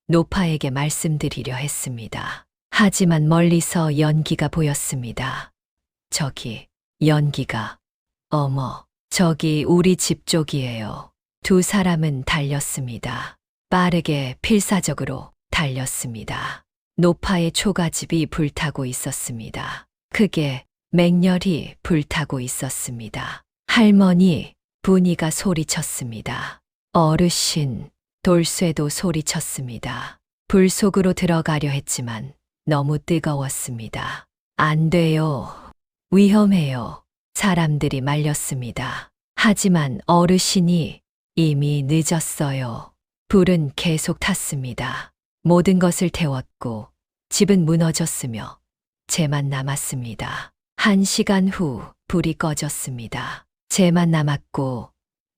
노파에게 말씀드리려 했습니다. 하지만 멀리서 연기가 보였습니다. 저기, 연기가. 어머, 저기 우리 집 쪽이에요. 두 사람은 달렸습니다. 빠르게 필사적으로 달렸습니다. 노파의 초가집이 불타고 있었습니다. 크게 맹렬히 불타고 있었습니다. 할머니, 분이가 소리쳤습니다. 어르신, 돌쇠도 소리쳤습니다. 불 속으로 들어가려 했지만 너무 뜨거웠습니다. 안 돼요. 위험해요. 사람들이 말렸습니다. 하지만 어르신이 이미 늦었어요. 불은 계속 탔습니다. 모든 것을 태웠고 집은 무너졌으며 재만 남았습니다. 1시간 후 불이 꺼졌습니다. 재만 남았고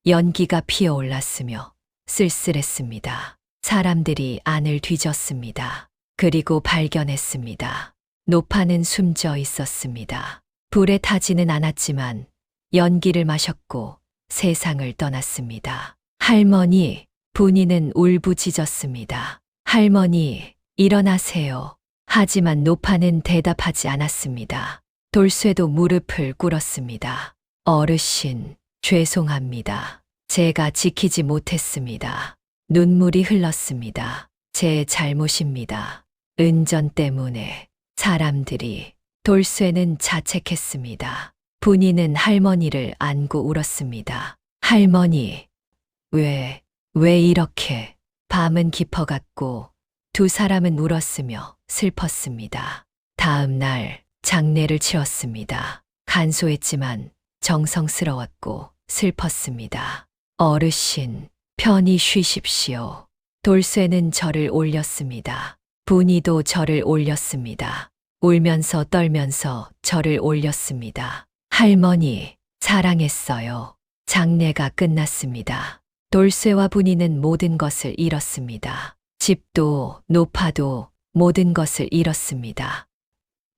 연기가 피어올랐으며 쓸쓸했습니다. 사람들이 안을 뒤졌습니다. 그리고 발견했습니다. 노파는 숨져 있었습니다. 불에 타지는 않았지만 연기를 마셨고 세상을 떠났습니다. 할머니, 분이는 울부짖었습니다. 할머니, 일어나세요. 하지만 노파는 대답하지 않았습니다. 돌쇠도 무릎을 꿇었습니다. 어르신, 죄송합니다. 제가 지키지 못했습니다. 눈물이 흘렀습니다. 제 잘못입니다. 은전 때문에 사람들이. 돌쇠는 자책했습니다. 분이는 할머니를 안고 울었습니다. 할머니, 왜 이렇게? 밤은 깊어갔고 두 사람은 울었으며 슬펐습니다. 다음 날 장례를 치렀습니다. 간소했지만 정성스러웠고 슬펐습니다. 어르신, 편히 쉬십시오. 돌쇠는 절을 올렸습니다. 분이도 절을 올렸습니다. 울면서 떨면서 절을 올렸습니다. 할머니, 사랑했어요. 장례가 끝났습니다. 돌쇠와 분이는 모든 것을 잃었습니다. 집도 노파도 모든 것을 잃었습니다.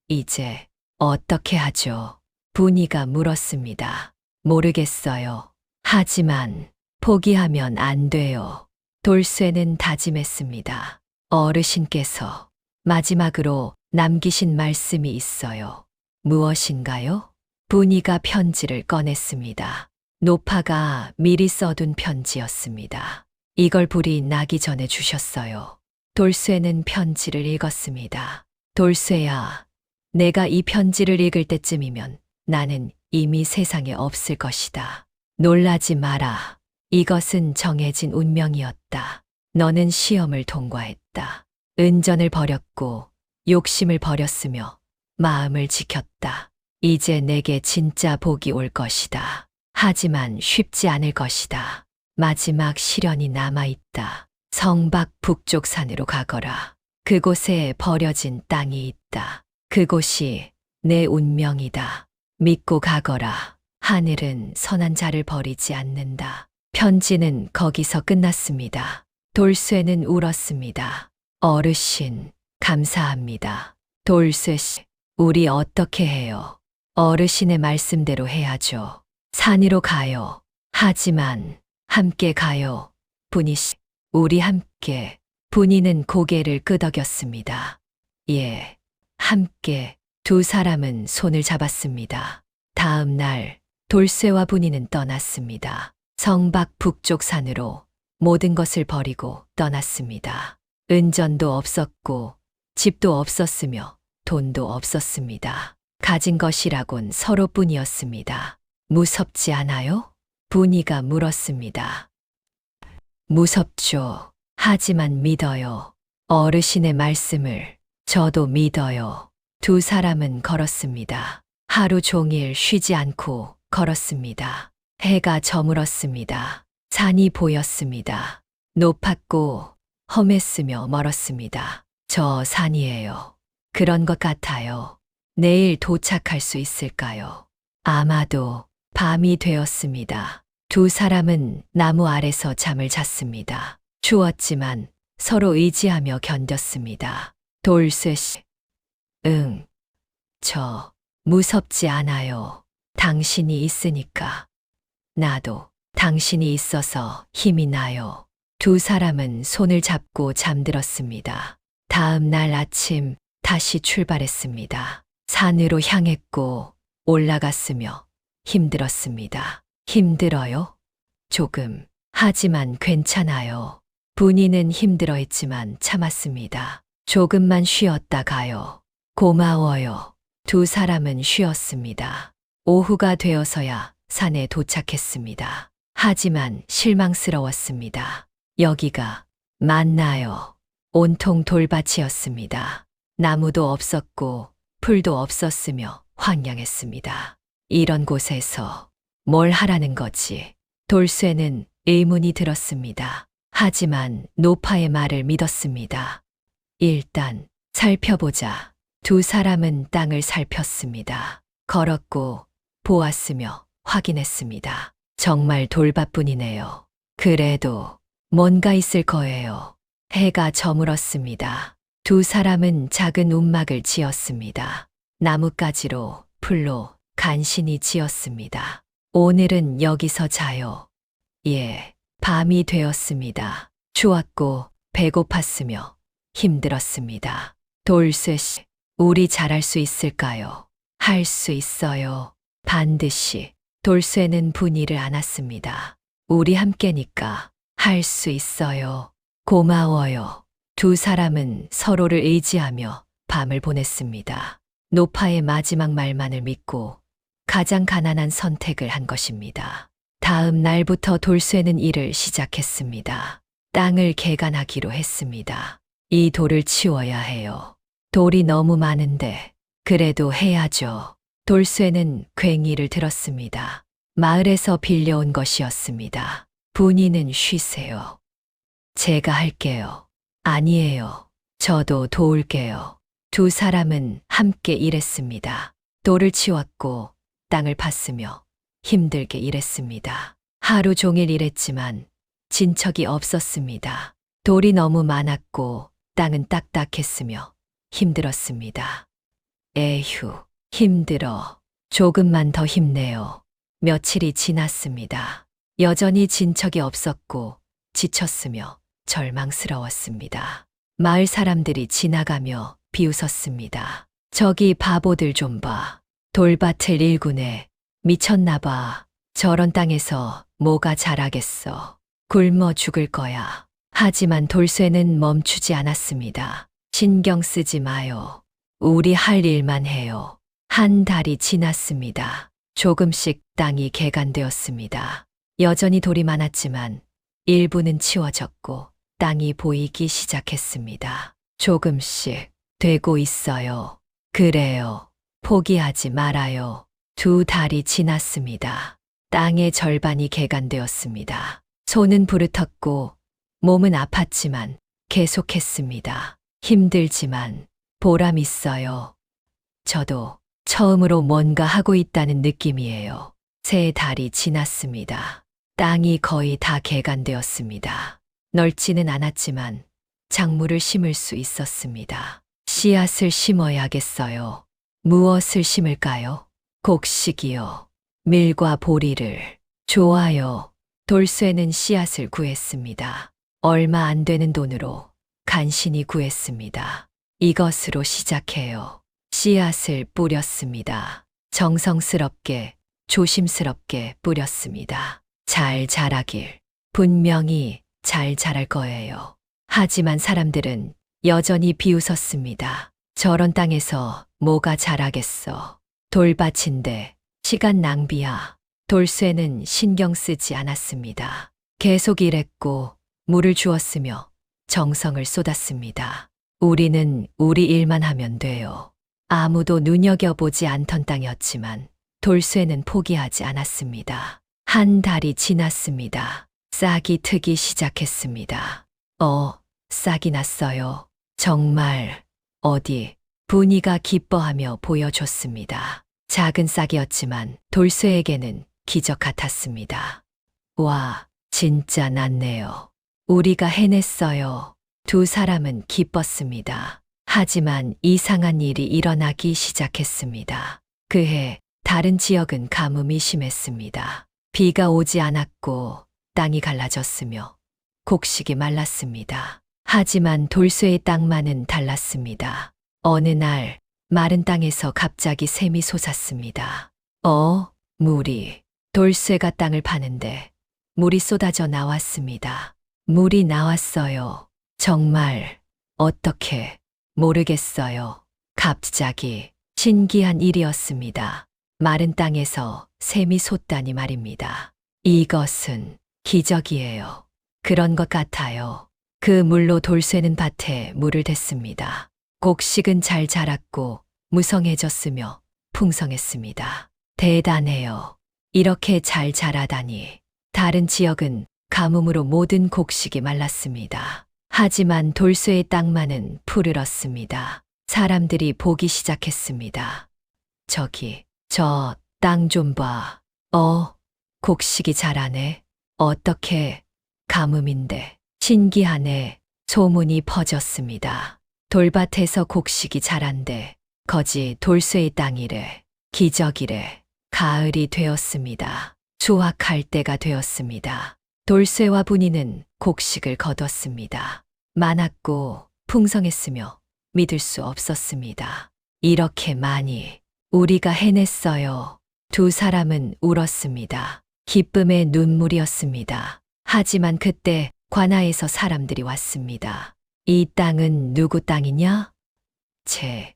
이제 어떻게 하죠? 분이가 물었습니다. 모르겠어요. 하지만 포기하면 안 돼요. 돌쇠는 다짐했습니다. 어르신께서 마지막으로 남기신 말씀이 있어요. 무엇인가요? 분이가 편지를 꺼냈습니다. 노파가 미리 써둔 편지였습니다. 이걸 불이 나기 전에 주셨어요. 돌쇠는 편지를 읽었습니다. 돌쇠야, 내가 이 편지를 읽을 때쯤이면 나는 이미 세상에 없을 것이다. 놀라지 마라. 이것은 정해진 운명이었다. 너는 시험을 통과했다. 은전을 버렸고 욕심을 버렸으며 마음을 지켰다. 이제 내게 진짜 복이 올 것이다. 하지만 쉽지 않을 것이다. 마지막 시련이 남아있다. 성박 북쪽 산으로 가거라. 그곳에 버려진 땅이 있다. 그곳이 내 운명이다. 믿고 가거라. 하늘은 선한 자를 버리지 않는다. 편지는 거기서 끝났습니다. 돌쇠는 울었습니다. 어르신, 감사합니다. 돌쇠 씨, 우리 어떻게 해요? 어르신의 말씀대로 해야죠. 산으로 가요. 하지만 함께 가요. 분이 씨, 우리 함께. 분이는 고개를 끄덕였습니다. 예, 함께. 두 사람은 손을 잡았습니다. 다음 날 돌쇠와 분이는 떠났습니다. 성박 북쪽 산으로 모든 것을 버리고 떠났습니다. 은전도 없었고 집도 없었으며 돈도 없었습니다. 가진 것이라곤 서로뿐이었습니다. 무섭지 않아요? 분이가 물었습니다. 무섭죠. 하지만 믿어요. 어르신의 말씀을 저도 믿어요. 두 사람은 걸었습니다. 하루 종일 쉬지 않고 걸었습니다. 해가 저물었습니다. 산이 보였습니다. 높았고 험했으며 멀었습니다. 저 산이에요. 그런 것 같아요. 내일 도착할 수 있을까요? 아마도 밤이 되었습니다. 두 사람은 나무 아래서 잠을 잤습니다. 추웠지만 서로 의지하며 견뎠습니다. 돌쇠 씨, 응, 저 무섭지 않아요. 당신이 있으니까. 나도 당신이 있어서 힘이 나요. 두 사람은 손을 잡고 잠들었습니다. 다음 날 아침 다시 출발했습니다. 산으로 향했고 올라갔으며 힘들었습니다. 힘들어요? 조금. 하지만 괜찮아요. 분이는 힘들어했지만 참았습니다. 조금만 쉬었다 가요. 고마워요. 두 사람은 쉬었습니다. 오후가 되어서야 산에 도착했습니다. 하지만 실망스러웠습니다. 여기가 맞나요? 온통 돌밭이었습니다. 나무도 없었고 풀도 없었으며 황량했습니다. 이런 곳에서 뭘 하라는 거지? 돌쇠는 의문이 들었습니다. 하지만 노파의 말을 믿었습니다. 일단 살펴보자. 두 사람은 땅을 살폈습니다. 걸었고 보았으며 확인했습니다. 정말 돌밭뿐이네요. 그래도 뭔가 있을 거예요. 해가 저물었습니다. 두 사람은 작은 움막을 지었습니다. 나뭇가지로 풀로 간신히 지었습니다. 오늘은 여기서 자요. 예, 밤이 되었습니다. 추웠고 배고팠으며 힘들었습니다. 돌쇠 씨, 우리 잘할 수 있을까요? 할 수 있어요. 반드시. 돌쇠는 분이를 안았습니다. 우리 함께니까 할 수 있어요. 고마워요. 두 사람은 서로를 의지하며 밤을 보냈습니다. 노파의 마지막 말만을 믿고 가장 가난한 선택을 한 것입니다. 다음 날부터 돌쇠는 일을 시작했습니다. 땅을 개간하기로 했습니다. 이 돌을 치워야 해요. 돌이 너무 많은데 그래도 해야죠. 돌쇠는 괭이를 들었습니다. 마을에서 빌려온 것이었습니다. 분이는 쉬세요. 제가 할게요. 아니에요. 저도 도울게요. 두 사람은 함께 일했습니다. 돌을 치웠고 땅을 팠으며 힘들게 일했습니다. 하루 종일 일했지만 진척이 없었습니다. 돌이 너무 많았고 땅은 딱딱했으며 힘들었습니다. 에휴, 힘들어. 조금만 더 힘내요. 며칠이 지났습니다. 여전히 진척이 없었고 지쳤으며 절망스러웠습니다. 마을 사람들이 지나가며 비웃었습니다. 저기 바보들 좀 봐. 돌밭을 일구네. 미쳤나 봐. 저런 땅에서 뭐가 자라겠어. 굶어 죽을 거야. 하지만 돌쇠는 멈추지 않았습니다. 신경 쓰지 마요. 우리 할 일만 해요. 한 달이 지났습니다. 조금씩 땅이 개간되었습니다. 여전히 돌이 많았지만 일부는 치워졌고 땅이 보이기 시작했습니다. 조금씩 되고 있어요. 그래요. 포기하지 말아요. 2달이 지났습니다. 땅의 절반이 개간되었습니다. 손은 부르텄고 몸은 아팠지만 계속했습니다. 힘들지만 보람 있어요. 저도 처음으로 뭔가 하고 있다는 느낌이에요. 3달이 지났습니다. 땅이 거의 다 개간되었습니다. 넓지는 않았지만 작물을 심을 수 있었습니다. 씨앗을 심어야겠어요. 무엇을 심을까요? 곡식이요. 밀과 보리를. 좋아요. 돌쇠는 씨앗을 구했습니다. 얼마 안 되는 돈으로 간신히 구했습니다. 이것으로 시작해요. 씨앗을 뿌렸습니다. 정성스럽게, 조심스럽게 뿌렸습니다. 잘 자라길. 분명히 잘 자랄 거예요. 하지만 사람들은 여전히 비웃었습니다. 저런 땅에서 뭐가 자라겠어. 돌밭인데 시간 낭비야. 돌쇠는 신경 쓰지 않았습니다. 계속 일했고 물을 주었으며 정성을 쏟았습니다. 우리는 우리 일만 하면 돼요. 아무도 눈여겨보지 않던 땅이었지만 돌쇠는 포기하지 않았습니다. 한 달이 지났습니다. 싹이 트기 시작했습니다. 싹이 났어요. 정말 어디? 분이가 기뻐하며 보여줬습니다. 작은 싹이었지만 돌쇠에게는 기적 같았습니다. 와, 진짜 났네요. 우리가 해냈어요. 2 사람은 기뻤습니다. 하지만 이상한 일이 일어나기 시작했습니다. 그해 다른 지역은 가뭄이 심했습니다. 비가 오지 않았고 땅이 갈라졌으며 곡식이 말랐습니다. 하지만 돌쇠의 땅만은 달랐습니다. 어느 날 마른 땅에서 갑자기 샘이 솟았습니다. 물이. 돌쇠가 땅을 파는데 물이 쏟아져 나왔습니다. 물이 나왔어요. 정말 어떻게 모르겠어요. 갑자기 신기한 일이었습니다. 마른 땅에서 샘이 솟다니 말입니다. 이것은 기적이에요. 그런 것 같아요. 그 물로 돌쇠는 밭에 물을 댔습니다. 곡식은 잘 자랐고 무성해졌으며 풍성했습니다. 대단해요. 이렇게 잘 자라다니. 다른 지역은 가뭄으로 모든 곡식이 말랐습니다. 하지만 돌쇠의 땅만은 푸르렀습니다. 사람들이 보기 시작했습니다. 저기, 저 땅 좀 봐. 곡식이 자라네. 어떻게 가뭄인데. 신기하네. 소문이 퍼졌습니다. 돌밭에서 곡식이 자란대. 거지 돌쇠의 땅이래. 기적이래. 가을이 되었습니다. 수확할 때가 되었습니다. 돌쇠와 분이는 곡식을 거뒀습니다. 많았고 풍성했으며 믿을 수 없었습니다. 이렇게 많이 우리가 해냈어요. 2 사람은 울었습니다. 기쁨의 눈물이었습니다. 하지만 그때 관아에서 사람들이 왔습니다. 이 땅은 누구 땅이냐? 제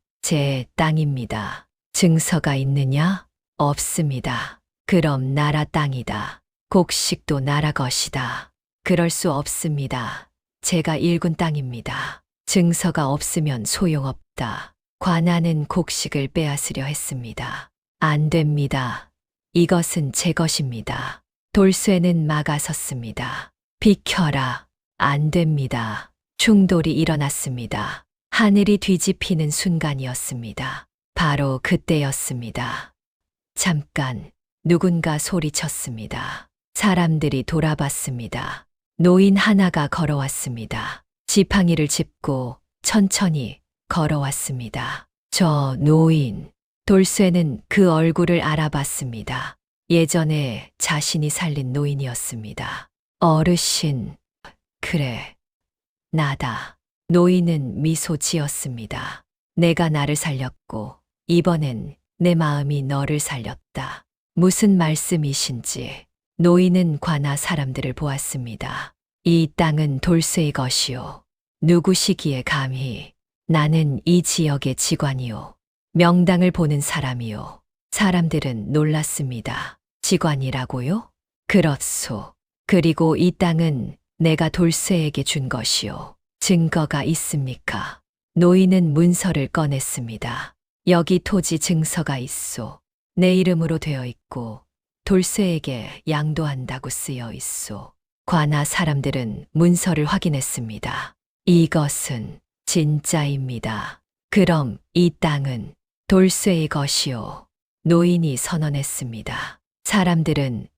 땅입니다. 증서가 있느냐? 없습니다. 그럼 나라 땅이다. 곡식도 나라 것이다. 그럴 수 없습니다. 제가 일군 땅입니다. 증서가 없으면 소용없다. 관아는 곡식을 빼앗으려 했습니다. 안 됩니다. 이것은 제 것입니다. 돌쇠는 막아섰습니다. 비켜라. 안 됩니다. 충돌이 일어났습니다. 하늘이 뒤집히는 순간이었습니다. 바로 그때였습니다. 잠깐, 누군가 소리쳤습니다. 사람들이 돌아봤습니다. 노인 하나가 걸어왔습니다. 지팡이를 짚고 천천히 걸어왔습니다. 저 노인. 돌쇠는 그 얼굴을 알아봤습니다. 예전에 자신이 살린 노인이었습니다. 어르신. 그래. 나다. 노인은 미소 지었습니다. 내가 나를 살렸고, 이번엔 내 마음이 너를 살렸다. 무슨 말씀이신지. 노인은 관아 사람들을 보았습니다. 이 땅은 돌쇠의 것이오. 누구시기에 감히. 나는 이 지역의 직관이오. 명당을 보는 사람이오. 사람들은 놀랐습니다. 직관이라고요? 그렇소. 그리고 이 땅은 내가 돌쇠에게 준 것이오. 증거가 있습니까? 노인은 문서를 꺼냈습니다. 여기 토지 증서가 있소. 내 이름으로 되어 있고 돌쇠에게 양도한다고 쓰여 있소. 관아 사람들은 문서를 확인했습니다. 이것은 진짜입니다. 그럼 이 땅은 돌쇠의 것이오. 노인이 선언했습니다. 사람들은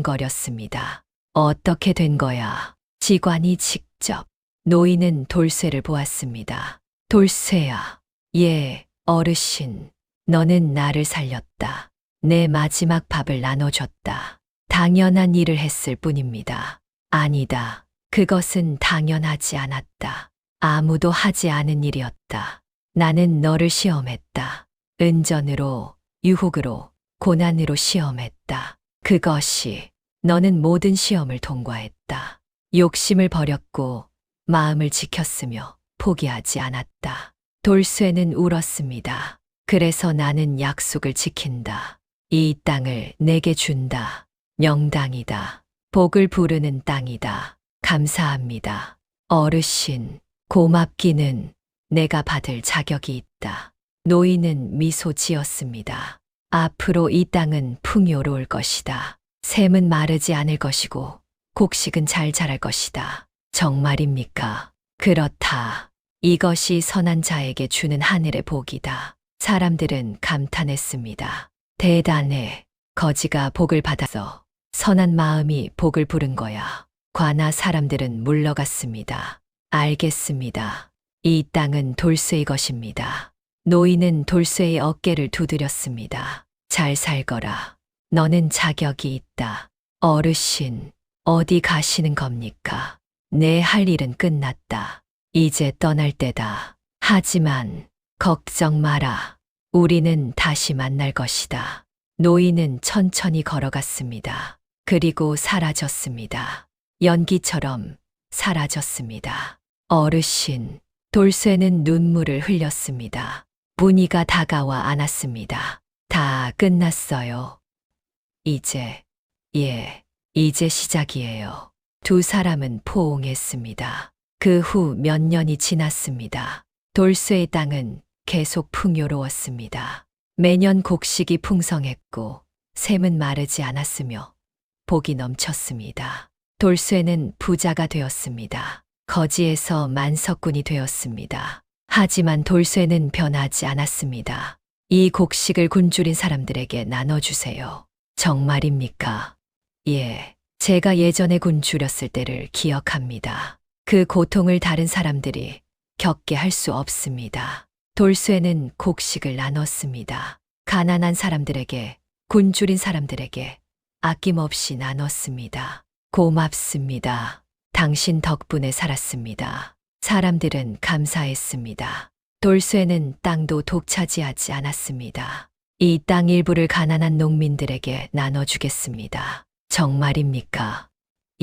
웅성거렸습니다. 어떻게 된 거야? 직관이 직접. 노인은 돌쇠를 보았습니다. 돌쇠야. 예, 어르신. 너는 나를 살렸다. 내 마지막 밥을 나눠줬다. 당연한 일을 했을 뿐입니다. 아니다. 그것은 당연하지 않았다. 아무도 하지 않은 일이었다. 나는 너를 시험했다. 은전으로, 유혹으로, 고난으로 시험했다. 그것이 너는 모든 시험을 통과했다. 욕심을 버렸고 마음을 지켰으며 포기하지 않았다. 돌쇠는 울었습니다. 그래서 나는 약속을 지킨다. 이 땅을 내게 준다. 명당이다. 복을 부르는 땅이다. 감사합니다. 어르신, 고맙기는 내가 받을 자격이 있다. 노인은 미소 지었습니다. 앞으로 이 땅은 풍요로울 것이다. 샘은 마르지 않을 것이고 곡식은 잘 자랄 것이다. 정말입니까? 그렇다. 이것이 선한 자에게 주는 하늘의 복이다. 사람들은 감탄했습니다. 대단해. 거지가 복을 받아서 선한 마음이 복을 부른 거야. 관아 사람들은 물러갔습니다. 알겠습니다. 이 땅은 돌쇠의 것입니다. 노인은 돌쇠의 어깨를 두드렸습니다. 잘 살거라. 너는 자격이 있다. 어르신, 어디 가시는 겁니까? 내 할 일은 끝났다. 이제 떠날 때다. 하지만 걱정 마라. 우리는 다시 만날 것이다. 노인은 천천히 걸어갔습니다. 그리고 사라졌습니다. 연기처럼 사라졌습니다. 어르신, 돌쇠는 눈물을 흘렸습니다. 문의가 다가와 안았습니다. 다 끝났어요. 이제 시작이에요. 두 사람은 포옹했습니다. 그 후 몇 년이 지났습니다. 돌쇠의 땅은 계속 풍요로웠습니다. 매년 곡식이 풍성했고 샘은 마르지 않았으며 복이 넘쳤습니다. 돌쇠는 부자가 되었습니다. 거지에서 만석군이 되었습니다. 하지만 돌쇠는 변하지 않았습니다. 이 곡식을 굶주린 사람들에게 나눠주세요. 정말입니까? 예, 제가 예전에 굶주렸을 때를 기억합니다. 그 고통을 다른 사람들이 겪게 할 수 없습니다. 돌쇠는 곡식을 나눴습니다. 가난한 사람들에게, 굶주린 사람들에게 아낌없이 나눴습니다. 고맙습니다. 당신 덕분에 살았습니다. 사람들은 감사했습니다. 돌쇠는 땅도 독차지하지 않았습니다. 이 땅 일부를 가난한 농민들에게 나눠주겠습니다. 정말입니까?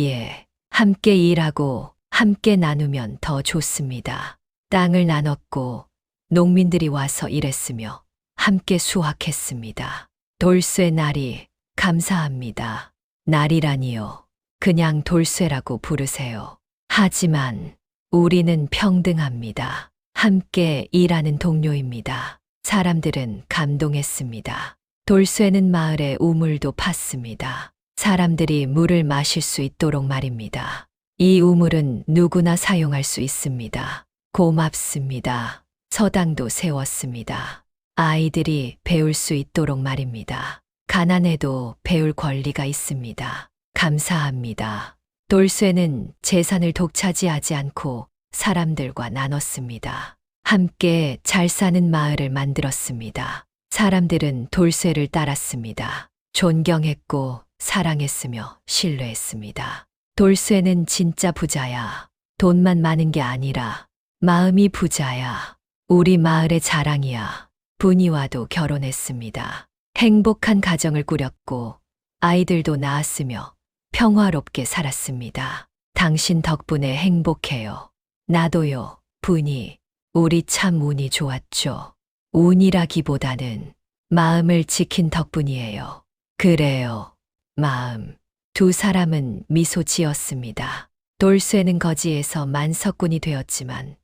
예, 함께 일하고 함께 나누면 더 좋습니다. 땅을 나눴고 농민들이 와서 일했으며 함께 수확했습니다. 돌쇠 나리, 감사합니다. 나리라니요. 그냥 돌쇠라고 부르세요. 하지만 우리는 평등합니다. 함께 일하는 동료입니다. 사람들은 감동했습니다. 돌쇠는 마을에 우물도 팠습니다. 사람들이 물을 마실 수 있도록 말입니다. 이 우물은 누구나 사용할 수 있습니다. 고맙습니다. 서당도 세웠습니다. 아이들이 배울 수 있도록 말입니다. 가난해도 배울 권리가 있습니다. 감사합니다. 돌쇠는 재산을 독차지하지 않고 사람들과 나눴습니다. 함께 잘 사는 마을을 만들었습니다. 사람들은 돌쇠를 따랐습니다. 존경했고 사랑했으며 신뢰했습니다. 돌쇠는 진짜 부자야. 돈만 많은 게 아니라 마음이 부자야. 우리 마을의 자랑이야. 분이와도 결혼했습니다. 행복한 가정을 꾸렸고 아이들도 낳았으며 평화롭게 살았습니다. 당신 덕분에 행복해요. 나도요, 분이. 우리 참 운이 좋았죠. 운이라기보다는 마음을 지킨 덕분이에요. 그래요, 마음. 두 사람은 미소 지었습니다. 돌쇠는 거지에서 만석군이 되었지만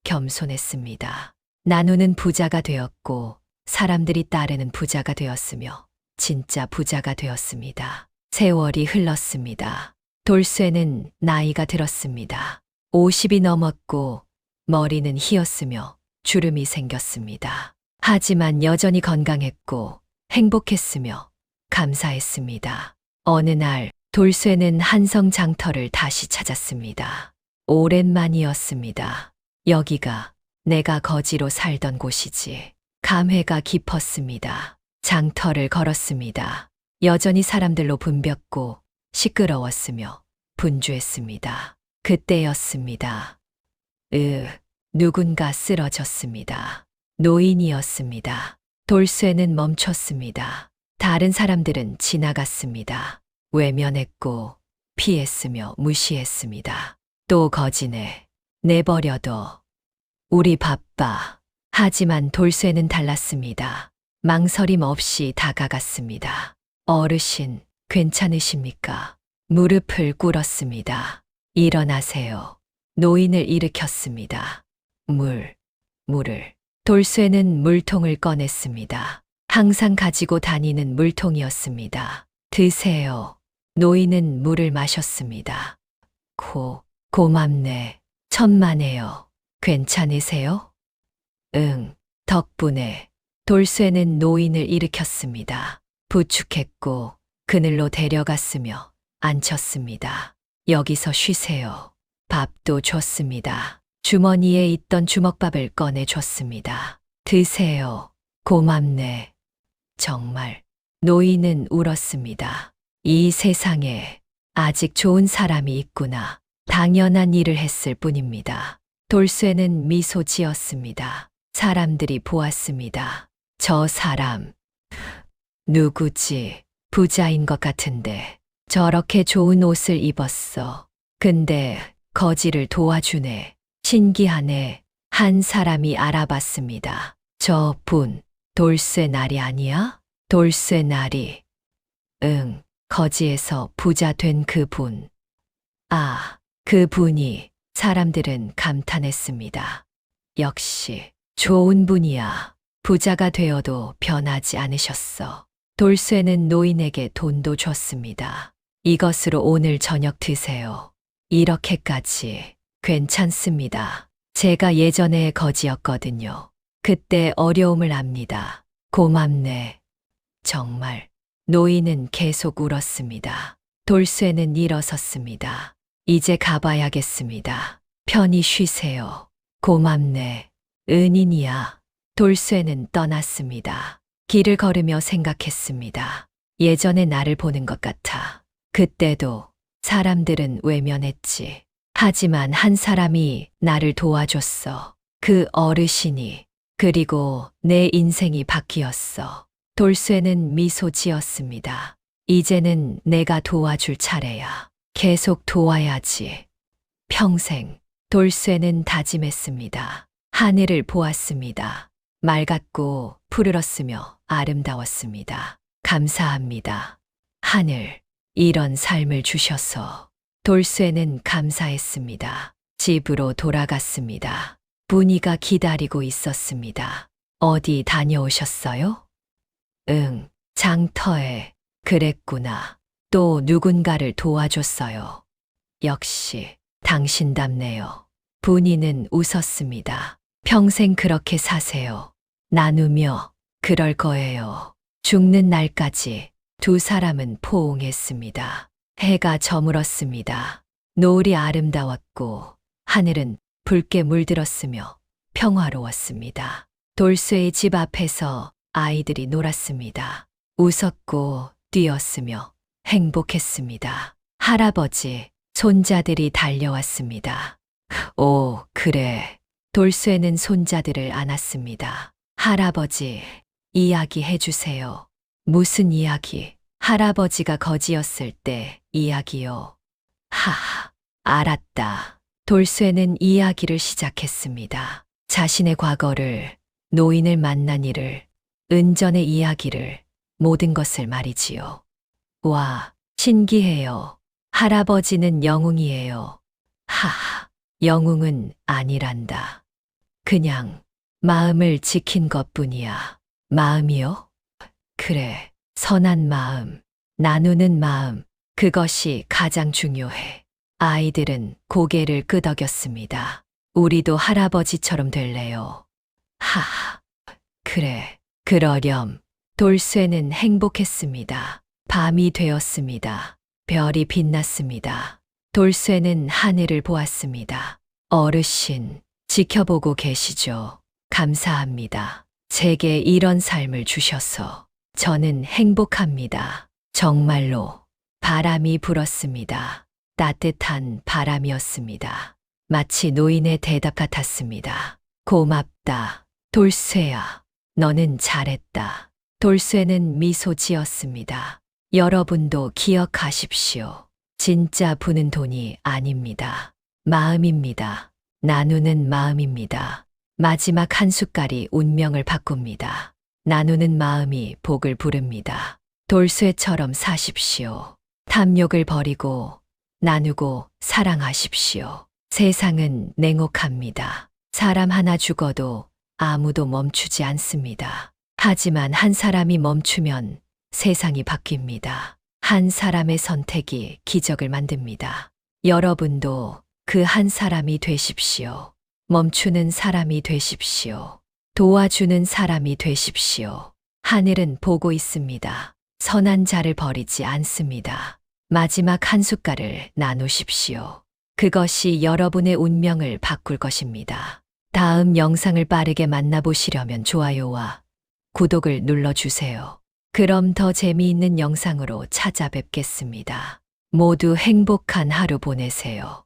겸손했습니다. 나누는 부자가 되었고 사람들이 따르는 부자가 되었으며 진짜 부자가 되었습니다. 세월이 흘렀습니다. 돌쇠는 나이가 들었습니다. 50이 넘었고 머리는 휘었으며 주름이 생겼습니다. 하지만 여전히 건강했고 행복했으며 감사했습니다. 어느 날 돌쇠는 한성 장터를 다시 찾았습니다. 오랜만이었습니다. 여기가 내가 거지로 살던 곳이지. 감회가 깊었습니다. 장터를 걸었습니다. 여전히 사람들로 붐볐고 시끄러웠으며 분주했습니다. 그때였습니다. 누군가 쓰러졌습니다. 노인이었습니다. 돌쇠는 멈췄습니다. 다른 사람들은 지나갔습니다. 외면했고 피했으며 무시했습니다. 또 거지네. 내버려둬. 우리 바빠. 하지만 돌쇠는 달랐습니다. 망설임 없이 다가갔습니다. 어르신, 괜찮으십니까? 무릎을 꿇었습니다. 일어나세요. 노인을 일으켰습니다. 물을. 돌쇠는 물통을 꺼냈습니다. 항상 가지고 다니는 물통이었습니다. 드세요. 노인은 물을 마셨습니다. 고맙네. 천만에요. 괜찮으세요? 응, 덕분에. 돌쇠는 노인을 일으켰습니다. 부축했고 그늘로 데려갔으며 앉혔습니다. 여기서 쉬세요. 밥도 줬습니다. 주머니에 있던 주먹밥을 꺼내줬습니다. 드세요. 고맙네. 정말. 노인은 울었습니다. 이 세상에 아직 좋은 사람이 있구나. 당연한 일을 했을 뿐입니다. 돌쇠는 미소 지었습니다. 사람들이 보았습니다. 저 사람, 누구지? 부자인 것 같은데 저렇게 좋은 옷을 입었어. 근데 거지를 도와주네. 신기하네. 한 사람이 알아봤습니다. 저 분, 돌쇠 날이 아니야? 돌쇠 날이. 응, 거지에서 부자 된 그 분. 아, 그 분이. 사람들은 감탄했습니다. 역시 좋은 분이야. 부자가 되어도 변하지 않으셨어. 돌쇠는 노인에게 돈도 줬습니다. 이것으로 오늘 저녁 드세요. 이렇게까지. 괜찮습니다. 제가 예전에 거지였거든요. 그때 어려움을 압니다. 고맙네. 정말. 노인은 계속 울었습니다. 돌쇠는 일어섰습니다. 이제 가봐야겠습니다. 편히 쉬세요. 고맙네. 은인이야. 돌쇠는 떠났습니다. 길을 걸으며 생각했습니다. 예전에 나를 보는 것 같아. 그때도 사람들은 외면했지. 하지만 한 사람이 나를 도와줬어. 그 어르신이. 그리고 내 인생이 바뀌었어. 돌쇠는 미소 지었습니다. 이제는 내가 도와줄 차례야. 계속 도와야지. 평생. 돌쇠는 다짐했습니다. 하늘을 보았습니다. 맑았고 푸르렀으며 아름다웠습니다. 감사합니다. 하늘, 이런 삶을 주셔서. 돌쇠는 감사했습니다. 집으로 돌아갔습니다. 분이가 기다리고 있었습니다. 어디 다녀오셨어요? 응, 장터에. 그랬구나. 또 누군가를 도와줬어요. 역시 당신답네요. 분이는 웃었습니다. 평생 그렇게 사세요. 나누며 그럴 거예요. 죽는 날까지. 두 사람은 포옹했습니다. 해가 저물었습니다. 노을이 아름다웠고 하늘은 붉게 물들었으며 평화로웠습니다. 돌쇠의 집 앞에서 아이들이 놀았습니다. 웃었고 뛰었으며 행복했습니다. 할아버지, 손자들이 달려왔습니다. 오, 그래. 돌쇠는 손자들을 안았습니다. 할아버지, 이야기해 주세요. 무슨 이야기? 할아버지가 거지였을 때 이야기요. 하하, 알았다. 돌쇠는 이야기를 시작했습니다. 자신의 과거를, 노인을 만난 일을, 은전의 이야기를, 모든 것을 말이지요. 와, 신기해요. 할아버지는 영웅이에요. 하하, 영웅은 아니란다. 그냥 마음을 지킨 것뿐이야. 마음이요? 그래, 선한 마음, 나누는 마음, 그것이 가장 중요해. 아이들은 고개를 끄덕였습니다. 우리도 할아버지처럼 될래요. 하하, 그래, 그러렴. 돌쇠는 행복했습니다. 밤이 되었습니다. 별이 빛났습니다. 돌쇠는 하늘을 보았습니다. 어르신, 지켜보고 계시죠? 감사합니다. 제게 이런 삶을 주셔서 저는 행복합니다. 정말로 바람이 불었습니다. 따뜻한 바람이었습니다. 마치 노인의 대답 같았습니다. 고맙다. 돌쇠야, 너는 잘했다. 돌쇠는 미소 지었습니다. 여러분도 기억하십시오. 진짜 부는 돈이 아닙니다. 마음입니다. 나누는 마음입니다. 마지막 한 숟갈이 운명을 바꿉니다. 나누는 마음이 복을 부릅니다. 돌쇠처럼 사십시오. 탐욕을 버리고 나누고 사랑하십시오. 세상은 냉혹합니다. 사람 하나 죽어도 아무도 멈추지 않습니다. 하지만 한 사람이 멈추면 세상이 바뀝니다. 한 사람의 선택이 기적을 만듭니다. 여러분도 그 한 사람이 되십시오. 멈추는 사람이 되십시오. 도와주는 사람이 되십시오. 하늘은 보고 있습니다. 선한 자를 버리지 않습니다. 마지막 한 숟갈을 나누십시오. 그것이 여러분의 운명을 바꿀 것입니다. 다음 영상을 빠르게 만나보시려면 좋아요와 구독을 눌러주세요. 그럼 더 재미있는 영상으로 찾아뵙겠습니다. 모두 행복한 하루 보내세요.